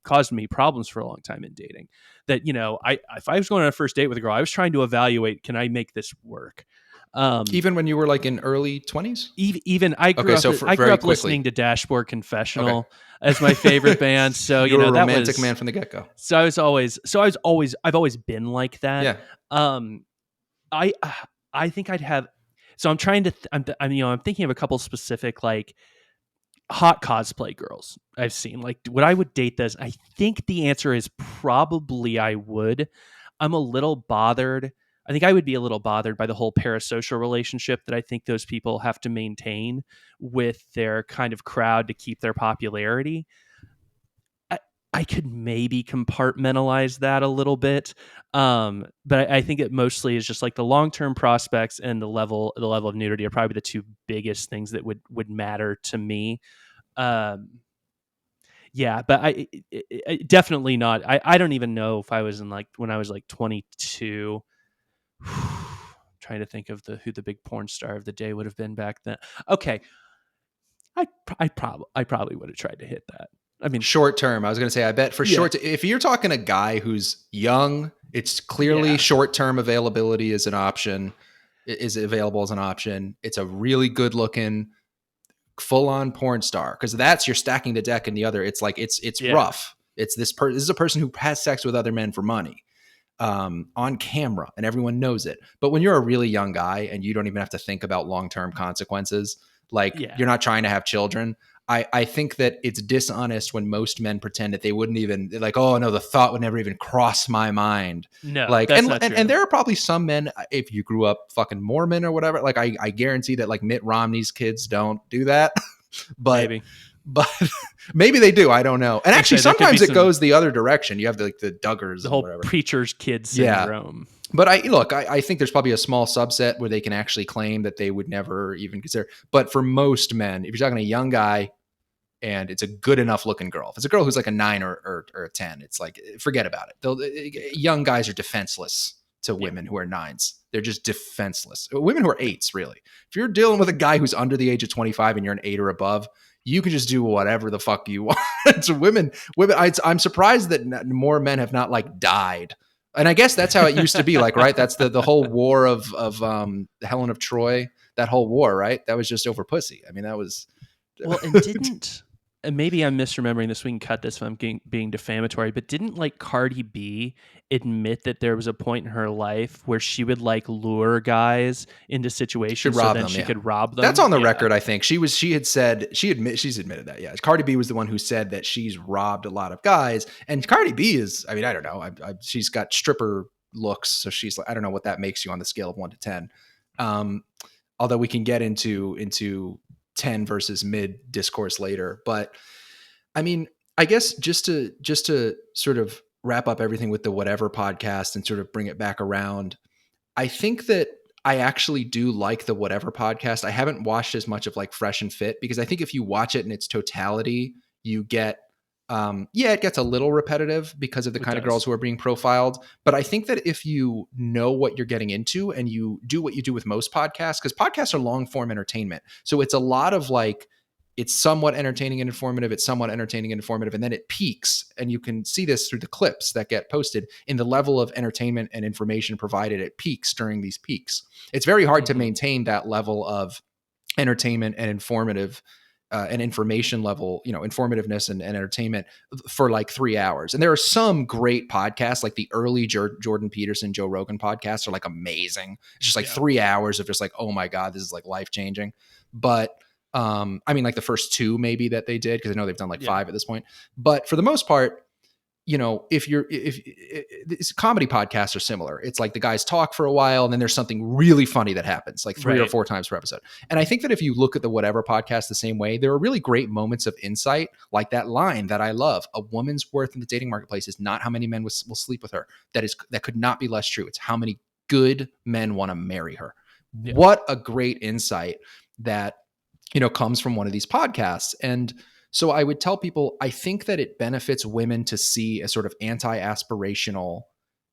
problems for a long time in dating. That if I was going on a first date with a girl, I was trying to evaluate, can I make this work? Even when you were like in early 20s? Even I grew up listening to Dashboard Confessional as my favorite band. So you were a romantic man from the get-go. So I've always been like that. Yeah. I think I'd have. So I'm trying to. I'm thinking of a couple specific like hot cosplay girls I've seen. Like, I would date this? I think the answer is probably I would. I'm a little bothered. I think I would be a little bothered by the whole parasocial relationship that I think those people have to maintain with their kind of crowd to keep their popularity. I could maybe compartmentalize that a little bit. But I think it mostly is just like the long-term prospects and the level of nudity are probably the two biggest things that would matter to me. Yeah, but I definitely not. I don't even know if I was in like when I was like 22. Trying to think of who the big porn star of the day would have been back then. Okay, I probably would have tried to hit that. I mean, short term. I was going to say, I bet for if you're talking a guy who's young, it's clearly short term availability is an option, is available as an option. It's a really good looking, full on porn star, because you're stacking the deck, and the other, it's like it's rough. It's this is a person who has sex with other men for money. On camera, and everyone knows it. But when you're a really young guy and you don't even have to think about long-term consequences, like you're not trying to have children, I think that it's dishonest when most men pretend that they wouldn't even, like, oh no, the thought would never even cross my mind. No, like, that's not true. And there are probably some men, if you grew up fucking Mormon or whatever, like I guarantee that like Mitt Romney's kids don't do that. But maybe they do. I don't know. And actually, sometimes it goes the other direction. You have the Duggars, the whole whatever. preacher's kid syndrome. But I think there's probably a small subset where they can actually claim that they would never even consider. But for most men, if you're talking a young guy and it's a good enough looking girl, if it's a girl who's like a 9 or a 10, it's like, forget about it. Young guys are defenseless to women who are 9s. They're just defenseless. Women who are 8s, really. If you're dealing with a guy who's under the age of 25 and you're an 8 or above, you can just do whatever the fuck you want. So women, I'm surprised that more men have not like died. And I guess that's how it used to be, like, right? That's the whole war of Helen of Troy, that whole war, right? That was just over pussy. I mean, that was. Well, and maybe I'm misremembering this. We can cut this if I'm being defamatory, but didn't like Cardi B admit that there was a point in her life where she would like lure guys into situations so then she could rob them? That's on the record, I think. She's admitted that, yeah. Cardi B was the one who said that she's robbed a lot of guys. And Cardi B is, I mean, I don't know. She's got stripper looks, so she's like, I don't know what that makes you on the scale of 1 to 10. Although we can get into 10 versus mid discourse later. But I mean, I guess just to sort of wrap up everything with the Whatever podcast and sort of bring it back around, I think that I actually do like the Whatever podcast. I haven't watched as much of like Fresh and Fit, because I think if you watch it in its totality, you get it gets a little repetitive because of the kind of girls who are being profiled. But I think that if you know what you're getting into and you do what you do with most podcasts, because podcasts are long form entertainment. So it's a lot of like, it's somewhat entertaining and informative. It's somewhat entertaining and informative. And then it peaks. And you can see this through the clips that get posted in the level of entertainment and information provided. It peaks during these peaks. It's very hard to maintain that level of entertainment and informative and information level, informativeness and entertainment for like 3 hours. And there are some great podcasts, like the early Jordan Peterson, Joe Rogan podcasts are like amazing. It's just like 3 hours of just like, oh my God, this is like life changing. But I mean, like the first 2 maybe that they did, because I know they've done like 5 at this point. But for the most part, if comedy podcasts are similar, it's like the guys talk for a while and then there's something really funny that happens like 3 or 4 times per episode. And I think that if you look at the Whatever podcast the same way, there are really great moments of insight, like that line that I love: a woman's worth in the dating marketplace is not how many men will sleep with her. That could not be less true. It's how many good men want to marry her. Yeah. What a great insight that, comes from one of these podcasts. And so I would tell people, I think that it benefits women to see a sort of anti-aspirational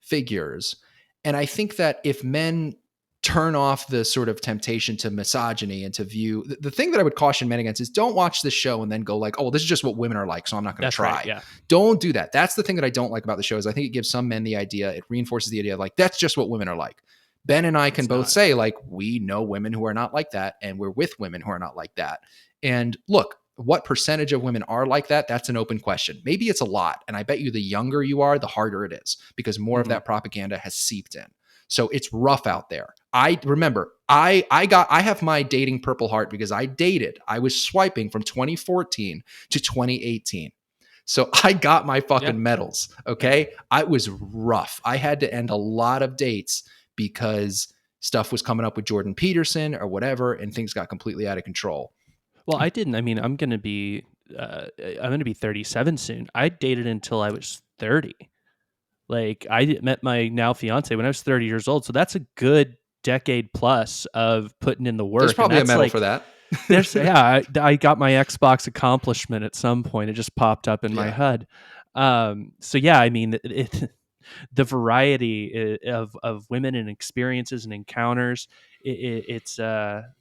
figures. And I think that if men turn off the sort of temptation to misogyny and to view, the thing that I would caution men against is don't watch this show and then go like, oh, this is just what women are like, so I'm not going to try. Right, yeah. Don't do that. That's the thing that I don't like about the show, is I think it gives some men the idea, it reinforces the idea of like, that's just what women are like. Ben and I can both say like, we know women who are not like that, and we're with women who are not like that. And look, what percentage of women are like that? That's an open question. Maybe it's a lot. And I bet you the younger you are, the harder it is, because more of that propaganda has seeped in. So it's rough out there. I remember I have my dating Purple Heart because I was swiping from 2014 to 2018. So I got my fucking medals. Okay. I was rough. I had to end a lot of dates because stuff was coming up with Jordan Peterson or whatever, and things got completely out of control. Well, I didn't. I mean, I'm going to be 37 soon. I dated until I was 30. Like, I met my now fiance when I was 30 years old. So that's a good decade plus of putting in the work. There's probably a medal for that. I got my Xbox accomplishment at some point. It just popped up in my HUD. So yeah, I mean, the variety of women and experiences and encounters, it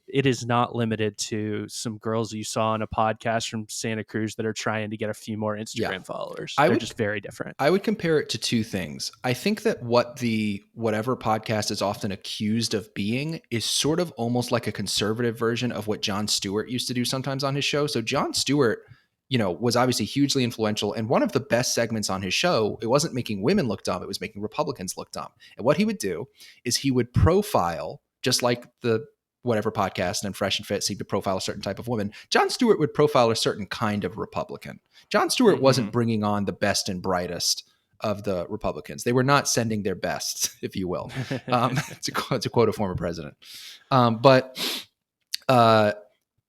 is not limited to some girls you saw on a podcast from Santa Cruz that are trying to get a few more Instagram followers. They're just very different. I would compare it to two things. I think that what the Whatever podcast is often accused of being is sort of almost like a conservative version of what Jon Stewart used to do sometimes on his show. So Jon Stewart, was obviously hugely influential. And one of the best segments on his show, it wasn't making women look dumb, it was making Republicans look dumb. And what he would do is he would profile, just like the Whatever Podcast and Fresh and Fit seem to profile a certain type of woman, Jon Stewart would profile a certain kind of Republican. Jon Stewart wasn't bringing on the best and brightest of the Republicans. They were not sending their best, if you will, to quote a former president. But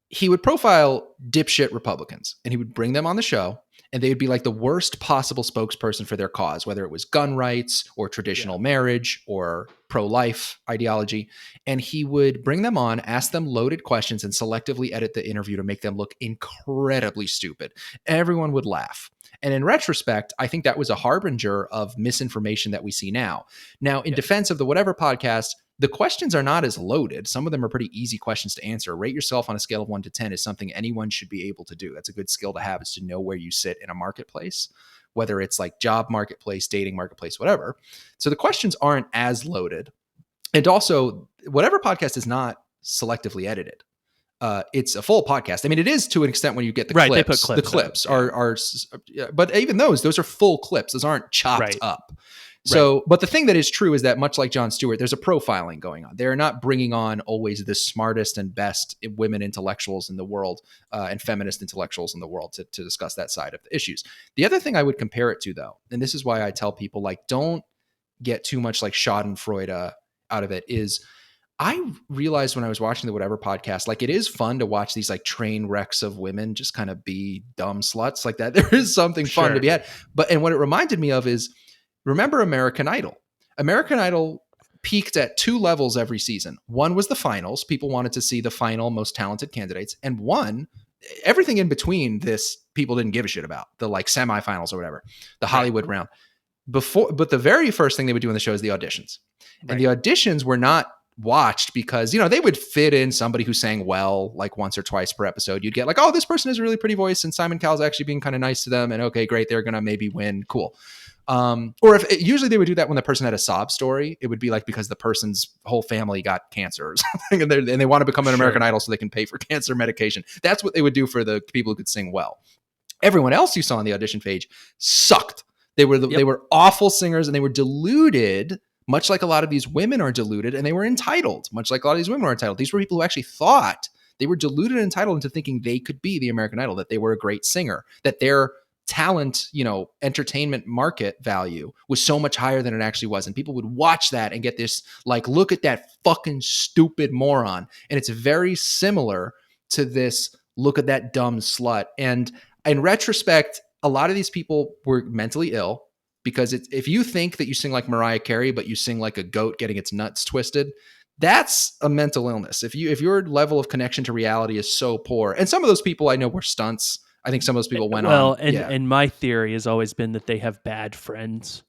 he would profile dipshit Republicans, and he would bring them on the show, and they would be like the worst possible spokesperson for their cause, whether it was gun rights or traditional marriage or pro-life ideology. And he would bring them on, ask them loaded questions, and selectively edit the interview to make them look incredibly stupid. Everyone would laugh. And in retrospect, I think that was a harbinger of misinformation that we see now. Now, in defense of the Whatever podcast, the questions are not as loaded. Some of them are pretty easy questions to answer. Rate yourself on a scale of 1 to 10 is something anyone should be able to do. That's a good skill to have, is to know where you sit in a marketplace, whether it's like job marketplace, dating marketplace, whatever. So the questions aren't as loaded. And also, Whatever podcast is not selectively edited. It's a full podcast. I mean, it is to an extent when you get the clips. They put clips. The clips are, but even those are full clips. Those aren't chopped up. So, but the thing that is true is that much like Jon Stewart, there's a profiling going on. They're not bringing on always the smartest and best women intellectuals in the world and feminist intellectuals in the world to discuss that side of the issues. The other thing I would compare it to, though, and this is why I tell people, like, don't get too much like Schadenfreude out of it, is I realized when I was watching the Whatever podcast, like, it is fun to watch these like train wrecks of women just kind of be dumb sluts like that. There is something fun to be had. And what it reminded me of is, remember American Idol? American Idol peaked at 2 levels every season. One was the finals. People wanted to see the final most talented candidates. And one, everything in between this, people didn't give a shit about. The like semifinals or whatever, the Hollywood round. But the very first thing they would do in the show is the auditions. And the auditions were not watched because, they would fit in somebody who sang well, like once or twice per episode. You'd get like, oh, this person has a really pretty voice and Simon Cowell's actually being kind of nice to them. And okay, great. They're going to maybe win. Cool. Or usually they would do that when the person had a sob story. It would be like because the person's whole family got cancer or something, and they want to become an American Idol so they can pay for cancer medication. That's what they would do for the people who could sing well. Everyone else you saw on the audition page sucked. They were awful singers, and they were deluded, much like a lot of these women are deluded, and they were entitled, much like a lot of these women are entitled. These were people who actually thought they were deluded and entitled into thinking they could be the American Idol, that they were a great singer, that their talent, entertainment market value was so much higher than it actually was. And people would watch that and get this, like, look at that fucking stupid moron. And it's very similar to this, look at that dumb slut. And in retrospect, a lot of these people were mentally ill, because if you think that you sing like Mariah Carey, but you sing like a goat getting its nuts twisted, that's a mental illness. If your level of connection to reality is so poor, and some of those people I know were stunts. I think some of those people went on. And my theory has always been that they have bad friends.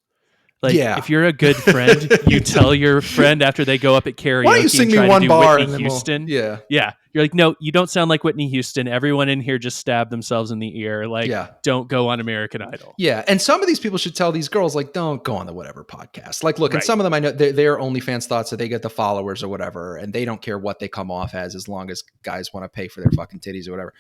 Like, if you're a good friend, you tell your friend after they go up at karaoke, why don't you sing and me one bar Whitney Houston. Yeah. You're like, no, you don't sound like Whitney Houston. Everyone in here just stabbed themselves in the ear. Like, don't go on American Idol. Yeah. And some of these people should tell these girls, like, don't go on the Whatever podcast. Like, look, and some of them I know they're OnlyFans thoughts that they get the followers or whatever, and they don't care what they come off as long as guys want to pay for their fucking titties or whatever.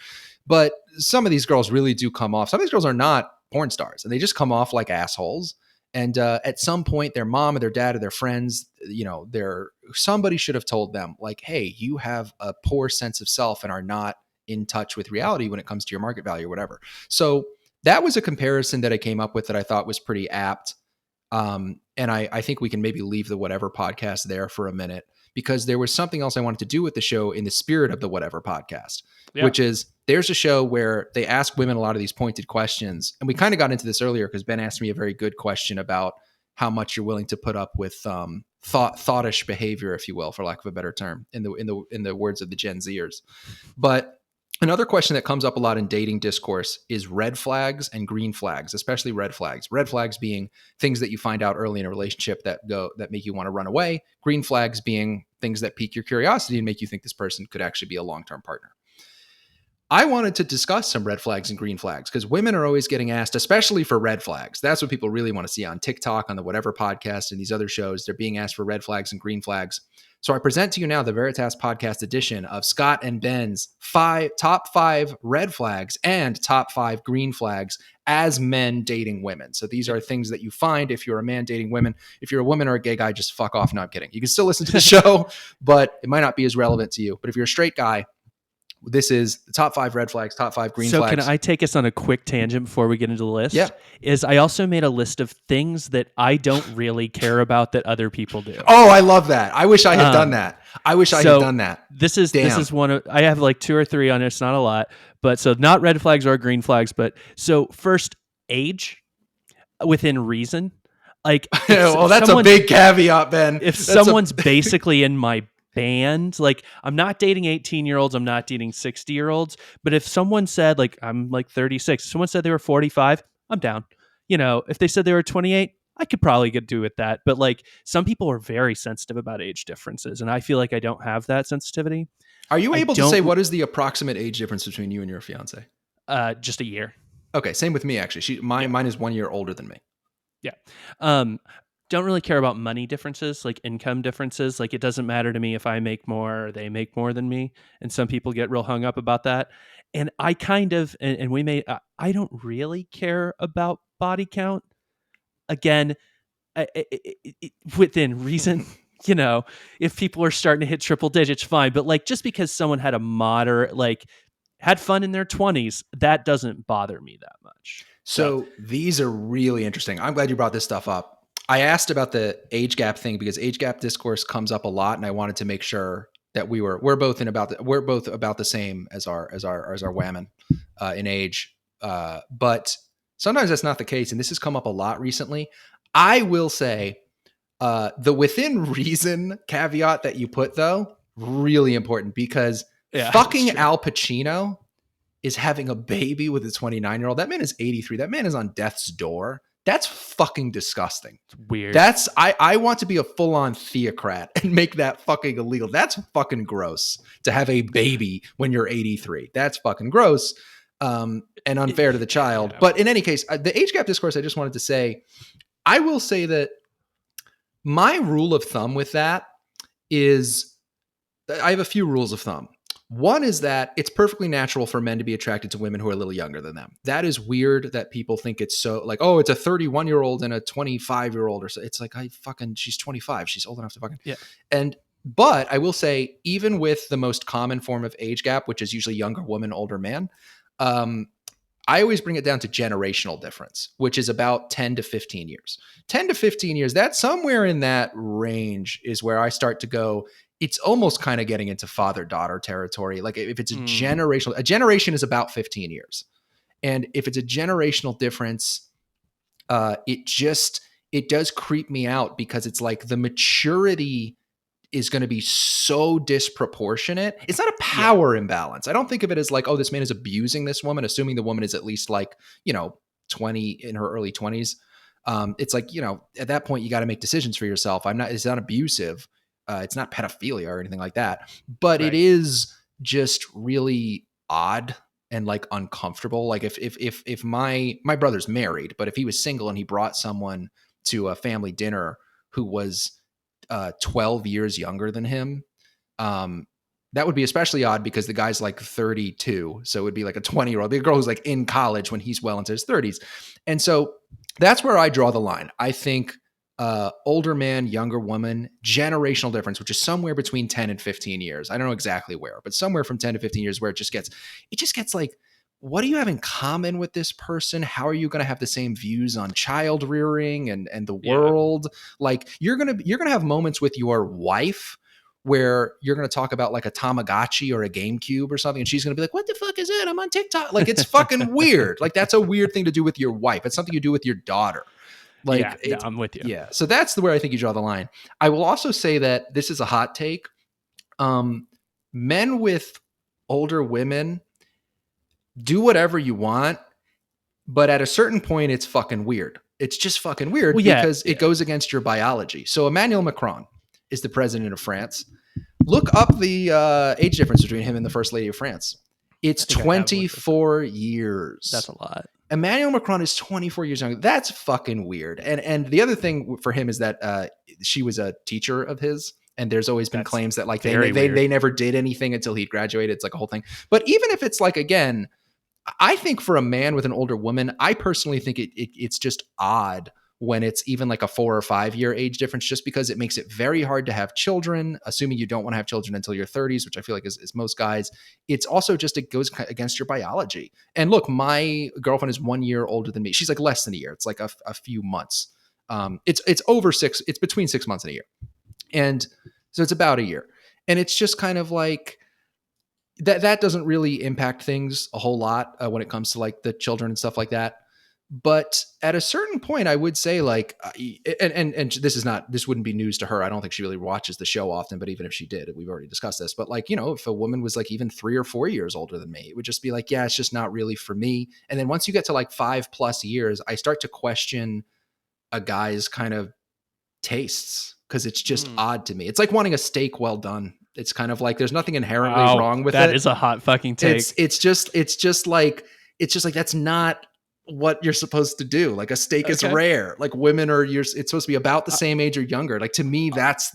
But some of these girls really do come off. Some of these girls are not porn stars, and they just come off like assholes. And at some point, their mom or their dad or their friends, somebody should have told them, like, hey, you have a poor sense of self and are not in touch with reality when it comes to your market value or whatever. So that was a comparison that I came up with that I thought was pretty apt. And I think we can maybe leave the Whatever podcast there for a minute, because there was something else I wanted to do with the show in the spirit of the Whatever podcast, which is, there's a show where they ask women a lot of these pointed questions. And we kind of got into this earlier because Ben asked me a very good question about how much you're willing to put up with thoughtish behavior, if you will, for lack of a better term, in the words of the Gen Zers. But Another question that comes up a lot in dating discourse is red flags and green flags, especially red flags. Red flags being things that you find out early in a relationship that make you want to run away. Green flags being things that pique your curiosity and make you think this person could actually be a long-term partner. I wanted to discuss some red flags and green flags because women are always getting asked, especially for red flags. That's what people really want to see on TikTok, on the Whatever Podcast, and these other shows. They're being asked for red flags and green flags. So I present to you now the Veritas Podcast edition of Scott and Ben's top 5 red flags and top 5 green flags as men dating women. So these are things that you find if you're a man dating women. If you're a woman or a gay guy, just fuck off. No, I'm kidding. You can still listen to the show, but it might not be as relevant to you. But if you're a straight guy, this is the top 5 red flags, top 5 green flags. So can I take us on a quick tangent before we get into the list? Yeah. Is I also made a list of things that I don't really care about that other people do. Oh, I love that. I wish I had done that. I wish I had done that. This is one of, I have like 2 or 3 on it. It's not a lot, but so not red flags or green flags, but so first, age within reason. Like, well, that's a big caveat, Ben. If someone's basically in my band, like I'm not dating 18-year-olds, I'm not dating 60-year-olds, but if someone said like I'm like 36, if someone said they were 45, I'm down. You know, if they said they were 28, I could probably get do with that. But like some people are very sensitive about age differences, and I feel like I don't have that sensitivity. Are you able to say what is the approximate age difference between you and your fiance? Just a year. Okay, same with me actually. Mine is 1 year older than me. Yeah. Don't really care about money differences, like income differences. Like it doesn't matter to me if I make more or they make more than me. And some people get real hung up about that. And I kind of, and we may, I don't really care about body count. Again, within reason, you know, if people are starting to hit triple digits, fine. But like, just because someone had a moderate, like had fun in their 20s, that doesn't bother me that much. So these are really interesting. I'm glad you brought this stuff up. I asked about the age gap thing because age gap discourse comes up a lot, and I wanted to make sure that we're both about the same as our women in age. But sometimes that's not the case, and this has come up a lot recently. I will say the within reason caveat that you put though really important because fucking Al Pacino is having a baby with a 29-year-old. That man is 83. That man is on death's door. That's fucking disgusting. It's weird. I want to be a full-on theocrat and make that fucking illegal. That's fucking gross to have a baby when you're 83. That's fucking gross and unfair to the child. Yeah. But in any case, the age gap discourse, I just wanted to say, I will say that my rule of thumb with that is I have a few rules of thumb. One is that it's perfectly natural for men to be attracted to women who are a little younger than them. That is weird that people think it's so like, oh, it's a 31-year-old and a 25-year-old or so. It's like, she's 25. She's old enough to fucking. Yeah. But I will say, even with the most common form of age gap, which is usually younger woman, older man, I always bring it down to generational difference, which is about 10 to 15 years. 10 to 15 years, that's somewhere in that range is where I start to go, it's almost kind of getting into father-daughter territory. Like if it's a generation is about 15 years. And if it's a generational difference, it does creep me out because it's like the maturity is going to be so disproportionate. It's not a power imbalance. I don't think of it as like, oh, this man is abusing this woman, assuming the woman is at least like, 20 in her early 20s. It's like, at that point you got to make decisions for yourself. It's not abusive. It's not pedophilia or anything like that, but It is just really odd and like uncomfortable. Like if my brother's married, but if he was single and he brought someone to a family dinner who was 12 years younger than him, that would be especially odd because the guy's like 32. So it would be like a 20-year-old, the girl who's like in college when he's well into his 30s. And so that's where I draw the line. I think older man, younger woman, generational difference, which is somewhere between 10 and 15 years. I don't know exactly where, but somewhere from 10 to 15 years where it just gets like, what do you have in common with this person? How are you going to have the same views on child rearing and the world? Like you're going to have moments with your wife where you're going to talk about like a Tamagotchi or a GameCube or something. And she's going to be like, what the fuck is it? I'm on TikTok. Like, it's fucking weird. Like that's a weird thing to do with your wife. It's something you do with your daughter. Like, I'm with you. Yeah. So that's where I think you draw the line. I will also say that this is a hot take. Men with older women, do whatever you want, but at a certain point, it's fucking weird. It's just fucking weird because it goes against your biology. So Emmanuel Macron is the president of France. Look up the age difference between him and the first lady of France. It's 24 years. That's a lot. Emmanuel Macron is 24 years younger. That's fucking weird. And the other thing for him is that she was a teacher of his. And there's always been claims that like they never did anything until he graduated. It's like a whole thing. But even if it's like, again, I think for a man with an older woman, I personally think it's just odd when it's even like a 4 or 5 year age difference, just because it makes it very hard to have children, assuming you don't want to have children until your 30s, which I feel like is most guys. It's also just, it goes against your biology. And look, my girlfriend is 1 year older than me. She's like less than a year. It's like a few months. It's over 6. It's between 6 months and a year. And so it's about a year. And it's just kind of like, that doesn't really impact things a whole lot when it comes to like the children and stuff like that. But at a certain point, I would say like, and this wouldn't be news to her. I don't think she really watches the show often, but even if she did, we've already discussed this, but like, if a woman was like even 3 or 4 years older than me, it would just be like, yeah, it's just not really for me. And then once you get to like 5+ years, I start to question a guy's kind of tastes, because it's just odd to me. It's like wanting a steak well done. It's kind of like, there's nothing inherently wrong with it. That is a hot fucking take. It's just like that's not what you're supposed to do. Like a steak is rare. Like women it's supposed to be about the same age or younger. Like to me, that's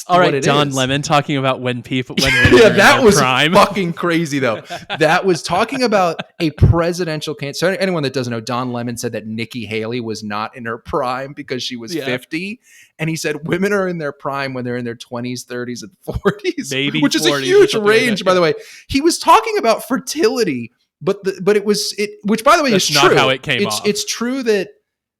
all right. What it Don is. Lemon talking about when yeah, that was prime. Fucking crazy though. That was talking about a presidential candidate. So anyone that doesn't know, Don Lemon said that Nikki Haley was not in her prime because she was 50. And he said women are in their prime when they're in their 20s, 30s, and 40s, maybe which is a huge range, by the way. He was talking about fertility. But which by the way that's is not true. How it came off. It's true that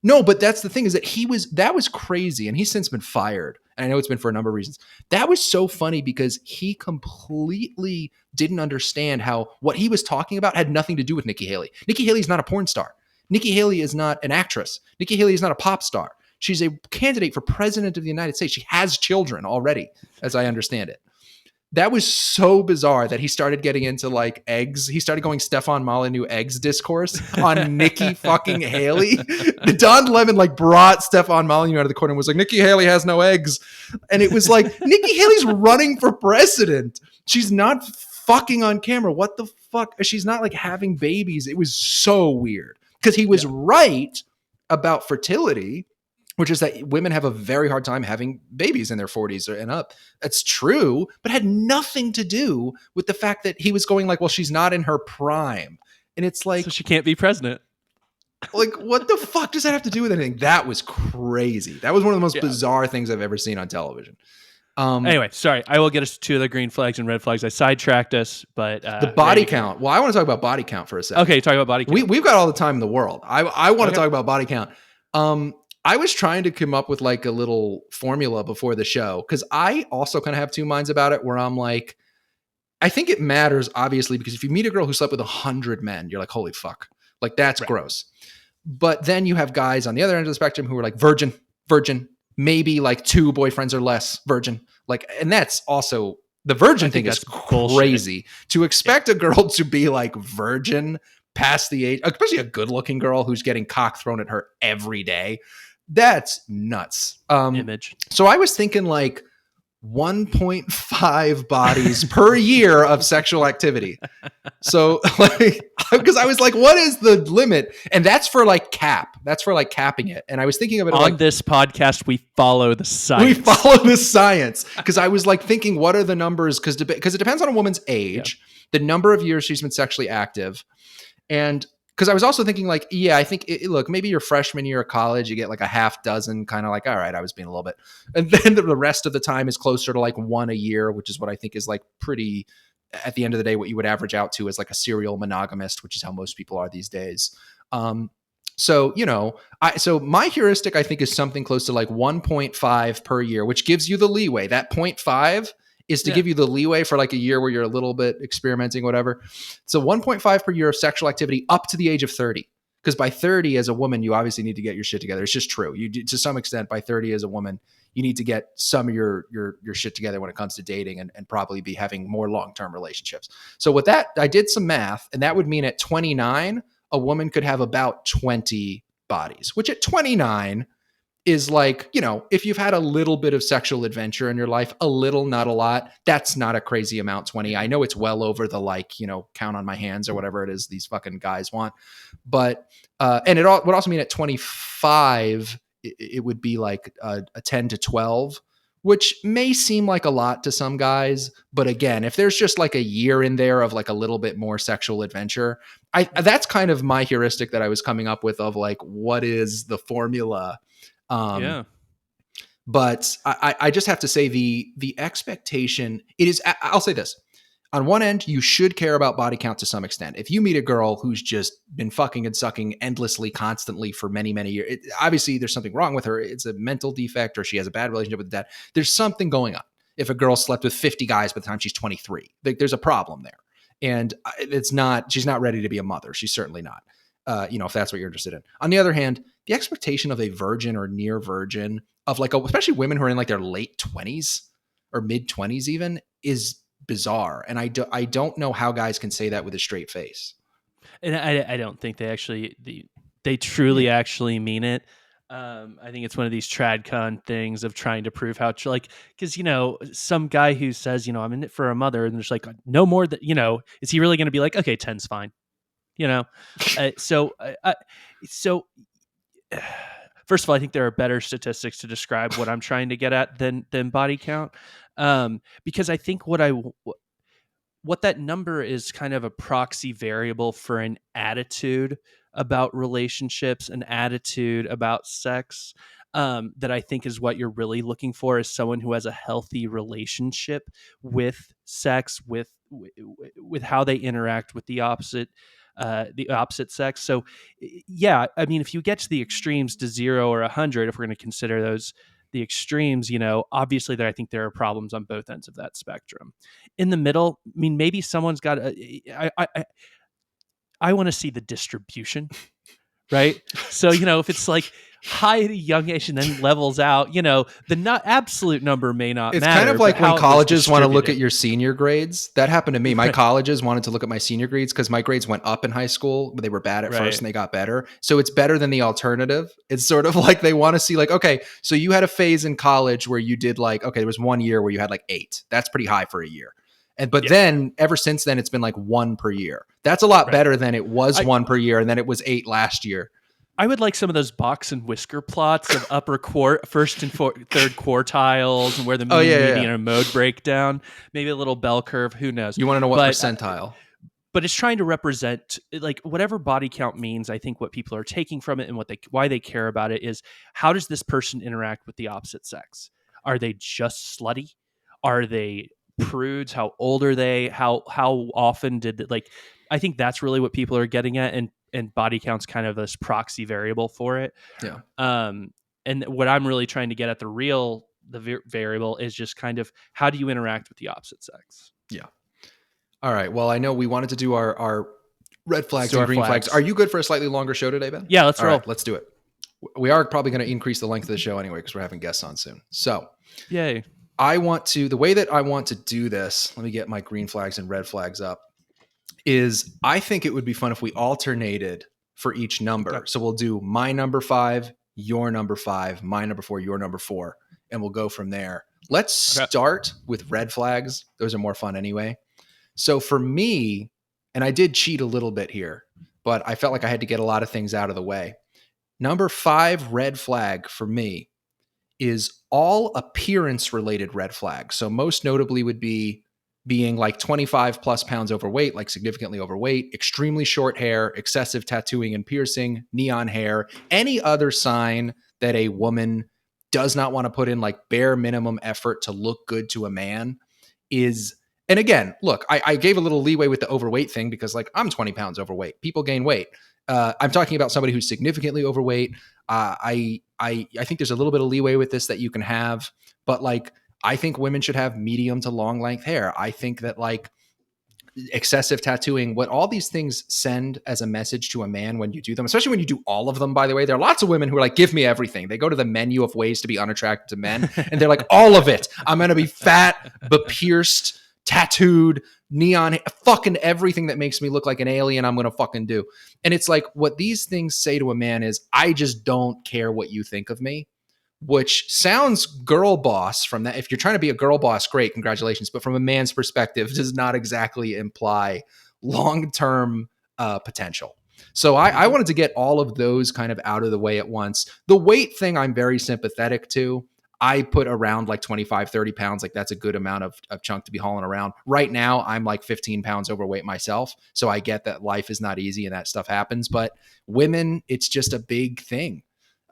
no, but that's the thing is that that was crazy, and he's since been fired. And I know it's been for a number of reasons. That was so funny because he completely didn't understand how what he was talking about had nothing to do with Nikki Haley. Nikki Haley is not a porn star. Nikki Haley is not an actress. Nikki Haley is not a pop star. She's a candidate for president of the United States. She has children already, as I understand it. That was so bizarre that he started getting into like eggs. He started going Stefan Molyneux eggs discourse on Nikki fucking Haley. Don Lemon like brought Stefan Molyneux out of the corner and was like, Nikki Haley has no eggs. And it was like, Nikki Haley's running for president. She's not fucking on camera. What the fuck? She's not like having babies. It was so weird because he was right about fertility, which is that women have a very hard time having babies in their 40s and up. That's true, but had nothing to do with the fact that he was going like, well, she's not in her prime. And it's like... So she can't be president. Like, what the fuck does that have to do with anything? That was crazy. That was one of the most bizarre things I've ever seen on television. Anyway, sorry. I will get us to the green flags and red flags. I sidetracked us, but... the body count. Well, I want to talk about body count for a second. Okay, talk about body count. We've got all the time in the world. I want to talk about body count. I was trying to come up with like a little formula before the show because I also kind of have two minds about it where I'm like, I think it matters obviously because if you meet a girl who slept with 100 men, you're like, holy fuck, like that's gross. But then you have guys on the other end of the spectrum who are like virgin, maybe like 2 boyfriends or less virgin. Like, and that's also the virgin thing is crazy to expect a girl to be like virgin past the age, especially a good looking girl who's getting cock thrown at her every day. That's nuts. Image. So I was thinking like 1.5 bodies per year of sexual activity. So like, because I was like, what is the limit? And that's for like cap. That's for like capping it. And I was thinking of it on like, this podcast, we follow the science. We follow the science. Because I was like thinking, what are the numbers? Because it depends on a woman's age, the number of years she's been sexually active. And because I was also thinking like, yeah, I think, look, maybe your freshman year of college, you get like a half dozen kind of like, all right, I was being a little bit. And then the rest of the time is closer to like 1 a year, which is what I think is like pretty, at the end of the day, what you would average out to is like a serial monogamist, which is how most people are these days. So, so my heuristic, I think, is something close to like 1.5 per year, which gives you the leeway. That 0.5 is to give you the leeway for like a year where you're a little bit experimenting, whatever. So 1.5 per year of sexual activity up to the age of 30. Because by 30 as a woman, you obviously need to get your shit together. It's just true. You to some extent, by 30 as a woman, you need to get some of your shit together when it comes to dating and probably be having more long-term relationships. So with that, I did some math, and that would mean at 29, a woman could have about 20 bodies, which at 29 is like, if you've had a little bit of sexual adventure in your life, a little, not a lot, that's not a crazy amount, 20. I know it's well over the count on my hands or whatever it is these fucking guys want. But, and it would also mean at 25, it would be like a 10 to 12, which may seem like a lot to some guys. But again, if there's just like a year in there of like a little bit more sexual adventure, that's kind of my heuristic that I was coming up with of like, what is the formula? But I just have to say the expectation, it is, I'll say this. On one end, you should care about body count to some extent. If you meet a girl who's just been fucking and sucking endlessly, constantly for many, many years, obviously there's something wrong with her. It's a mental defect, or she has a bad relationship with dad. There's something going on. If a girl slept with 50 guys by the time she's 23, there's a problem there. And she's not ready to be a mother. She's certainly not. If that's what you're interested in. On the other hand, the expectation of a virgin or near virgin of especially women who are in like their late 20s or mid 20s even, is bizarre. And I don't know how guys can say that with a straight face. And I don't think they truly actually mean it. I think it's one of these tradcon things of trying to prove how, because, some guy who says, I'm in it for a mother, and there's like no more that, is he really going to be like, okay, 10's fine? So first of all, I think there are better statistics to describe what I'm trying to get at than body count. Because I think what that number is kind of a proxy variable for an attitude about relationships, an attitude about sex, that I think is what you're really looking for, is someone who has a healthy relationship with sex, with how they interact with the opposite sex. So yeah, I mean, if you get to the extremes to 0 or 100, if we're going to consider those the extremes, obviously I think there are problems on both ends of that spectrum. In the middle, I mean, maybe someone's got I want to see the distribution, right? So, if it's like high at a young age and then levels out, the absolute number may not matter. It's kind of like when colleges want to look at your senior grades. That happened to me. My colleges wanted to look at my senior grades because my grades went up in high school, but they were bad at first and they got better. So it's better than the alternative. It's sort of like they want to see like, okay, so you had a phase in college where you did like, okay, there was 1 year where you had like 8. That's pretty high for a year. But then ever since then, it's been like 1 per year. That's a lot better than it was 1 per year. And then it was 8 last year. I would like some of those box and whisker plots of first and third quartiles, and where the mean, median, and mode breakdown. Maybe a little bell curve. Who knows? You want to know what percentile? But it's trying to represent, like, whatever body count means. I think what people are taking from it and why they care about it is, how does this person interact with the opposite sex? Are they just slutty? Are they prudes? How old are they? How often did I think that's really what people are getting at, and body count's kind of this proxy variable for it. Yeah. And what I'm really trying to get at, the variable is just kind of, how do you interact with the opposite sex? Yeah. All right. Well, I know we wanted to do our red flags and green flags. Are you good for a slightly longer show today, Ben? Yeah, let's roll. Right, let's do it. We are probably going to increase the length of the show anyway, because we're having guests on soon. So yay. the way that I want to do this, let me get my green flags and red flags up, is I think it would be fun if we alternated for each number. Okay. So we'll do my number 5, your number 5, my number 4, your number 4, and we'll go from there. Let's start with red flags. Those are more fun anyway. So for me, and I did cheat a little bit here, but I felt like I had to get a lot of things out of the way. Number 5 red flag for me is all appearance related red flags. So most notably would be being like 25 plus pounds overweight, like significantly overweight, extremely short hair, excessive tattooing and piercing, neon hair, any other sign that a woman does not want to put in like bare minimum effort to look good to a man is, and again, look, I gave a little leeway with the overweight thing because like I'm 20 pounds overweight. People gain weight. I'm talking about somebody who's significantly overweight. I think there's a little bit of leeway with this that you can have, but like, I think women should have medium to long length hair. I think that like excessive tattooing, what all these things send as a message to a man when you do them, especially when you do all of them, by the way. There are lots of women who are like, give me everything. They go to the menu of ways to be unattractive to men, and they're like, all of it. I'm going to be fat, but pierced, tattooed, neon, fucking everything that makes me look like an alien, I'm going to fucking do. And it's like, what these things say to a man is, I just don't care what you think of me. Which sounds girl boss from that. If you're trying to be a girl boss, great, congratulations. But from a man's perspective, does not exactly imply long-term potential. So I wanted to get all of those kind of out of the way at once. The weight thing, I'm very sympathetic to. I put around like 25, 30 pounds. Like that's a good amount of chunk to be hauling around. Right now, I'm like 15 pounds overweight myself. So I get that life is not easy and that stuff happens. But women, it's just a big thing.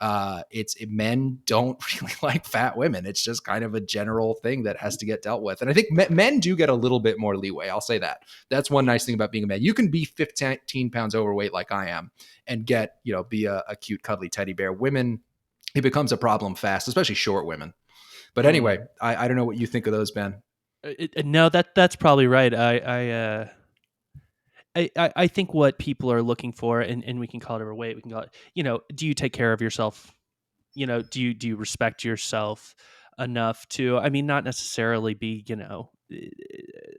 Men don't really like fat women. It's just kind of a general thing that has to get dealt with. And I think men do get a little bit more leeway. I'll say that. That's one nice thing about being a man. You can be 15 pounds overweight like I am and be a cute, cuddly teddy bear. Women, it becomes a problem fast, especially short women. But anyway, I don't know what you think of those, Ben. No, that's probably right. I think what people are looking for, and we can call it overweight, we can call it, do you take care of yourself? Do you respect yourself enough to, not necessarily be,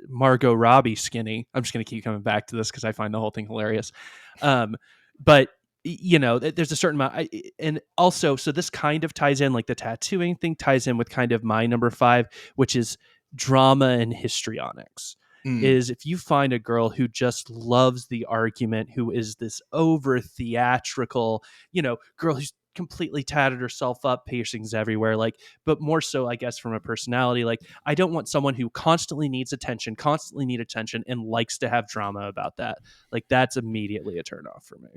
Margot Robbie skinny. I'm just going to keep coming back to this because I find the whole thing hilarious. But there's a certain amount. And also, so this kind of ties in, like the tattooing thing ties in with kind of my number 5, which is drama and histrionics. Is if you find a girl who just loves the argument, who is this over theatrical, girl who's completely tatted herself up, piercings everywhere, but more so, I guess, from a personality. Like, I don't want someone who constantly needs attention, and likes to have drama about that. Like, that's immediately a turnoff for me.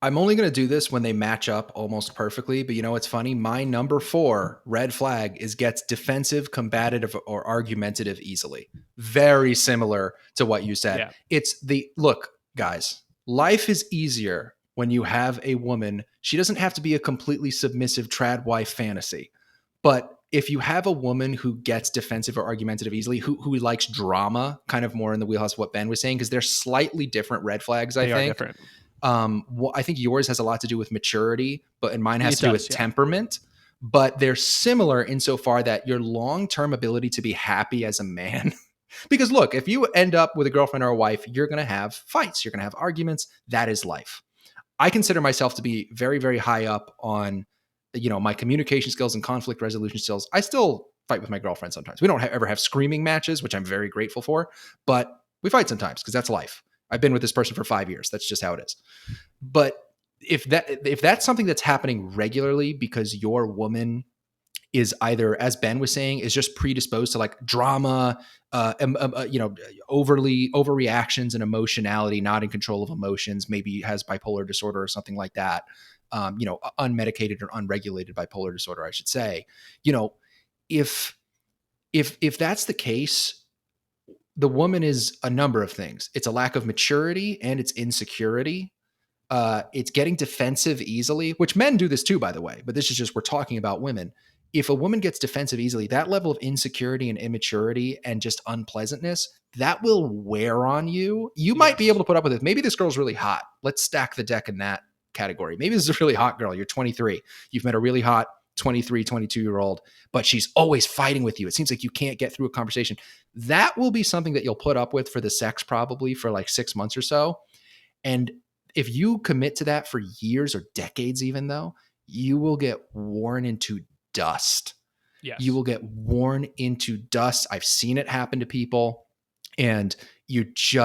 I'm only going to do this when they match up almost perfectly, but it's funny. My number 4 red flag is gets defensive, combative, or argumentative easily. Very similar to what you said. Yeah. Look, guys, life is easier when you have a woman. She doesn't have to be a completely submissive trad wife fantasy, but if you have a woman who gets defensive or argumentative easily, who likes drama, kind of more in the wheelhouse of what Ben was saying, because they're slightly different red flags, I think. They are different. I think yours has a lot to do with maturity, and mine has to do with temperament, but they're similar insofar that your long-term ability to be happy as a man, because look, if you end up with a girlfriend or a wife, you're going to have fights, you're going to have arguments. That is life. I consider myself to be very, very high up on, my communication skills and conflict resolution skills. I still fight with my girlfriend sometimes. We don't ever have screaming matches, which I'm very grateful for, but we fight sometimes because that's life. I've been with this person for 5 years. That's just how it is. But if that's something that's happening regularly because your woman is either, as Ben was saying, is just predisposed to like drama, overreactions and emotionality, not in control of emotions, maybe has bipolar disorder or something like that, unmedicated or unregulated bipolar disorder, I should say. If that's the case, the woman is a number of things. It's a lack of maturity and it's insecurity. It's getting defensive easily, which men do this too, by the way, but this is just, we're talking about women. If a woman gets defensive easily, that level of insecurity and immaturity and just unpleasantness, that will wear on you. You might be able to put up with it. Maybe this girl's really hot. Let's stack the deck in that category. Maybe this is a really hot girl. You're 23. You've met a really hot 23, 22-year-old, but she's always fighting with you. It seems like you can't get through a conversation. That will be something that you'll put up with for the sex, probably for like 6 months or so. And if you commit to that for years or decades, even though, you will get worn into dust. Yes. You will get worn into dust. I've seen it happen to people, and it's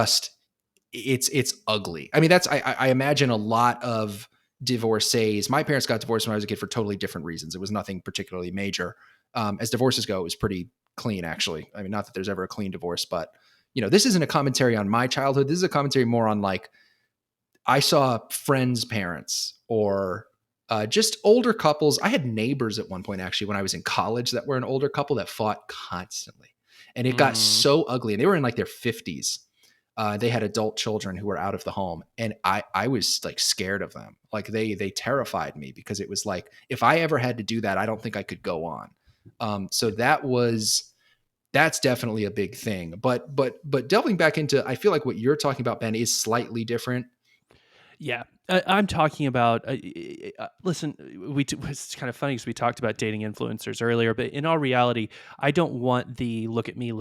ugly. I mean, I imagine a lot of divorcees. My parents got divorced when I was a kid for totally different reasons. It was nothing particularly major. As divorces go, it was pretty clean, actually. I mean, not that there's ever a clean divorce, but this isn't a commentary on my childhood. This is a commentary more on like, I saw friends' parents or just older couples. I had neighbors at one point, actually, when I was in college that were an older couple that fought constantly. And it got so ugly. And they were in like their 50s. They had adult children who were out of the home. And I was like scared of them. Like they terrified me, because it was like, if I ever had to do that, I don't think I could go on. So that was That's definitely a big thing. But delving back into, I feel like what you're talking about, Ben, is slightly different. Yeah. I'm talking about, listen, it's kind of funny because we talked about dating influencers earlier, but in all reality, I don't want the look at me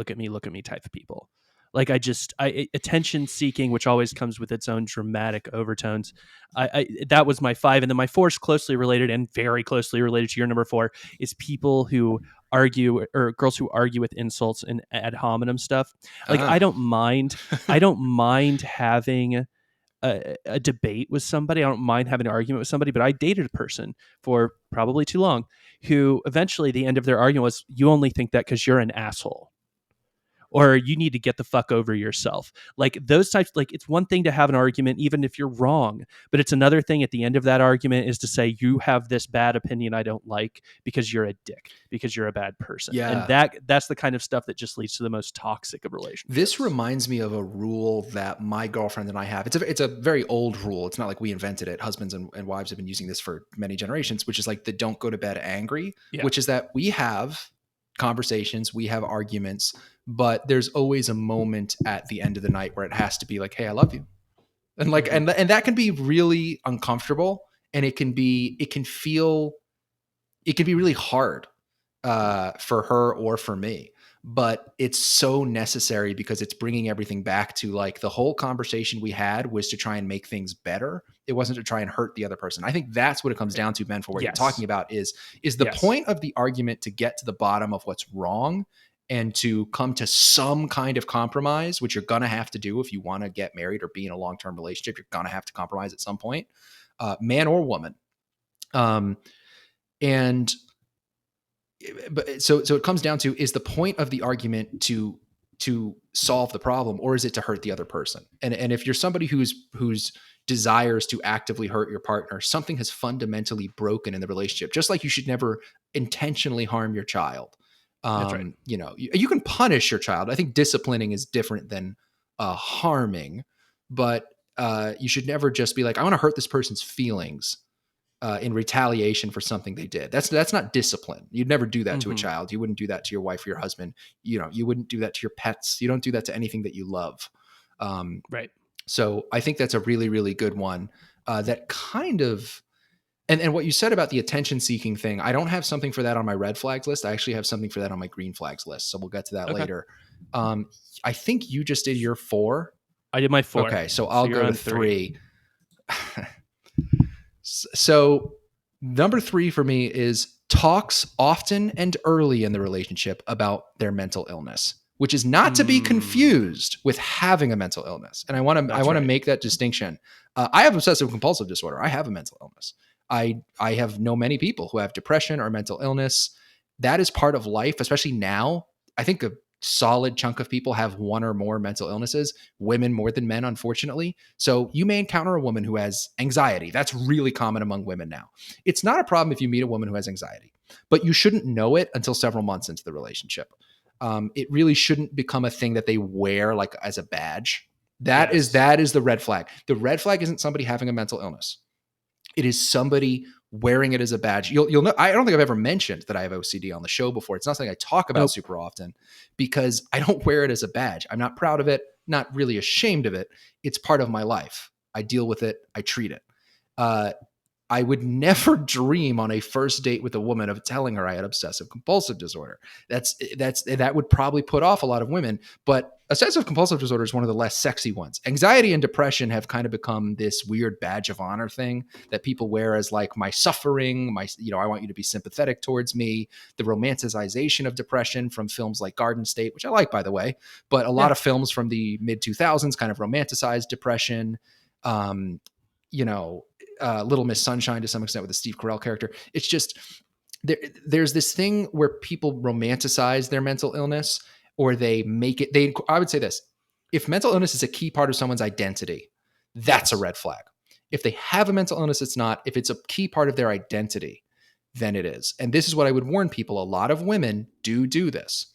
type of people. Like attention seeking, which always comes with its own dramatic overtones. That was my 5. And then my 4 is closely related and very closely related to your number 4 is people who argue, or girls who argue with insults and ad hominem stuff. Like I don't mind having a debate with somebody. I don't mind having an argument with somebody, but I dated a person for probably too long who eventually the end of their argument was, you only think that because you're an asshole, or you need to get the fuck over yourself. Like those types, like it's one thing to have an argument, even if you're wrong, but it's another thing at the end of that argument is to say, you have this bad opinion I don't like because you're a dick, because you're a bad person. Yeah. And that's the kind of stuff that just leads to the most toxic of relationships. This reminds me of a rule that my girlfriend and I have. It's a very old rule. It's not like we invented it. Husbands and wives have been using this for many generations, which is like the don't go to bed angry, which is that we have conversations, we have arguments, but there's always a moment at the end of the night where it has to be like, hey, I love you. And like, and that can be really uncomfortable, and it can be really hard for her or for me, but it's so necessary because it's bringing everything back to like the whole conversation we had was to try and make things better. It wasn't to try and hurt the other person. I think that's what it comes down to, Ben, for what you're talking about is the point of the argument to get to the bottom of what's wrong and to come to some kind of compromise, which you're going to have to do if you want to get married or be in a long-term relationship. You're going to have to compromise at some point, man or woman. And but so it comes down to, is the point of the argument to solve the problem, or is it to hurt the other person? And if you're somebody whose desires to actively hurt your partner, something has fundamentally broken in the relationship. Just like you should never intentionally harm your child. That's right. You know, you can punish your child. I think disciplining is different than harming, but you should never just be like, I want to hurt this person's feelings in retaliation for something they did. That's not discipline. You'd never do that to a child. You wouldn't do that to your wife or your husband. You know, you wouldn't do that to your pets. You don't do that to anything that you love. Right. So I think that's a really, really good one. That kind of, and what you said about the attention seeking thing, I don't have something for that on my red flags list. I actually have something for that on my green flags list. So we'll get to that later. I think you just did your 4. I did my 4. Okay. So I'll go to 3. So number 3 for me is talks often and early in the relationship about their mental illness, which is not to be confused with having a mental illness. And I want to make that distinction. I have obsessive compulsive disorder. I have a mental illness. I have known many people who have depression or mental illness. That is part of life, especially now. I think a solid chunk of people have one or more mental illnesses, women more than men, unfortunately. So you may encounter a woman who has anxiety. That's really common among women now. It's not a problem if you meet a woman who has anxiety, but you shouldn't know it until several months into the relationship. It really shouldn't become a thing that they wear like as a badge. That is the red flag. The red flag isn't somebody having a mental illness. It is somebody wearing it as a badge. You'll know. I don't think I've ever mentioned that I have OCD on the show before. It's not something I talk about super often because I don't wear it as a badge. I'm not proud of it, not really ashamed of it. It's part of my life. I deal with it. I treat it. I would never dream on a first date with a woman of telling her I had obsessive compulsive disorder. That would probably put off a lot of women, but obsessive compulsive disorder is one of the less sexy ones. Anxiety and depression have kind of become this weird badge of honor thing that people wear as like my suffering, I want you to be sympathetic towards me. The romanticization of depression from films like Garden State, which I like, by the way, but a lot of films from the mid 2000s kind of romanticized depression. Little Miss Sunshine to some extent with the Steve Carell character. It's just there's this thing where people romanticize their mental illness, or they make it. I would say this: if mental illness is a key part of someone's identity, that's a red flag. If they have a mental illness, it's not. If it's a key part of their identity, then it is. And this is what I would warn people. A lot of women do this.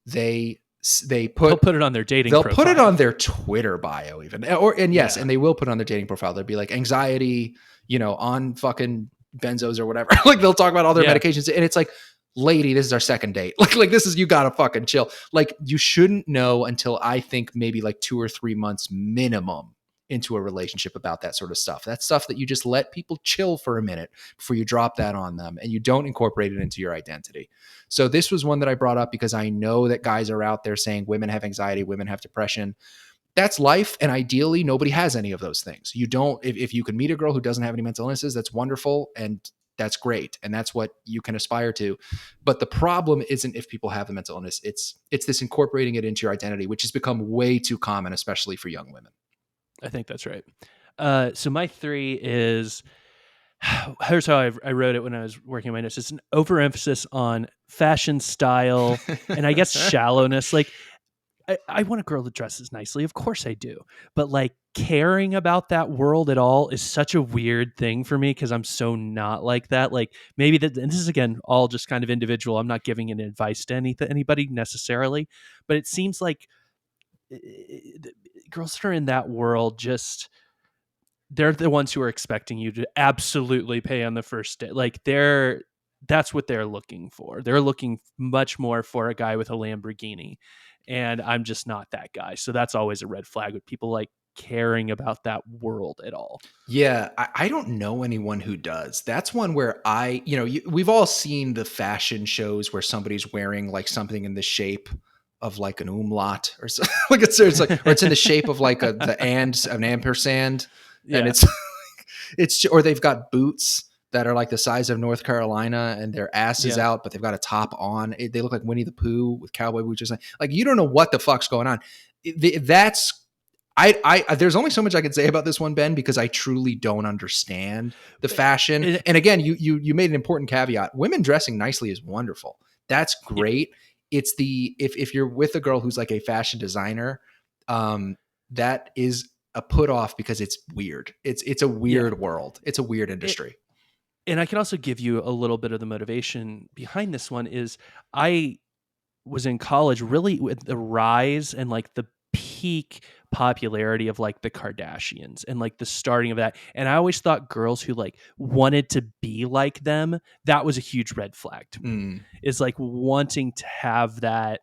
They'll put it on their dating profile. Put it on their Twitter bio even. And they will put it on their dating profile. They'll be like anxiety, on fucking benzos or whatever. Like they'll talk about all their medications. And it's like, lady, this is our second date. Like this is, you gotta fucking chill. Like you shouldn't know until I think maybe like 2 or 3 months minimum into a relationship about that sort of stuff. That's stuff that you just let people chill for a minute before you drop that on them, and you don't incorporate it into your identity. So this was one that I brought up because I know that guys are out there saying women have anxiety, women have depression. That's life. And ideally, nobody has any of those things. You don't, if you can meet a girl who doesn't have any mental illnesses, that's wonderful. And that's great. And that's what you can aspire to. But the problem isn't if people have the mental illness. It's this incorporating it into your identity, which has become way too common, especially for young women. I think that's right. So my 3 is, here's how I wrote it when I was working on my notes. It's an overemphasis on fashion, style, and I guess shallowness. Like, I want a girl that dresses nicely. Of course I do. But like caring about that world at all is such a weird thing for me because I'm so not like that. Like maybe that, and this is again, all just kind of individual. I'm not giving any advice to anybody necessarily, but it seems like girls that are in that world just, they're the ones who are expecting you to absolutely pay on the first day. Like that's what they're looking for. They're looking much more for a guy with a Lamborghini. And I'm just not that guy. So that's always a red flag with people like caring about that world at all. Yeah, I don't know anyone who does. That's one where we've all seen the fashion shows where somebody's wearing like something in the shape of like an umlaut or something. Like it's like, or it's in the shape of like an ampersand. Yeah. And it's, or they've got boots that are like the size of North Carolina and their ass is out, but they've got a top on. They look like Winnie the Pooh with cowboy boots or something. Like you don't know what the fuck's going on. There's only so much I can say about this one, Ben, because I truly don't understand the fashion. And again, you made an important caveat. Women dressing nicely is wonderful. That's great. Yeah. It's if you're with a girl who's like a fashion designer, that is a put off because it's weird. It's a weird world. It's a weird industry. And I can also give you a little bit of the motivation behind this one is I was in college really with the rise and like the peak popularity of like the Kardashians and like the starting of that. And I always thought girls who like wanted to be like them, that was a huge red flag to me. Is like wanting to have that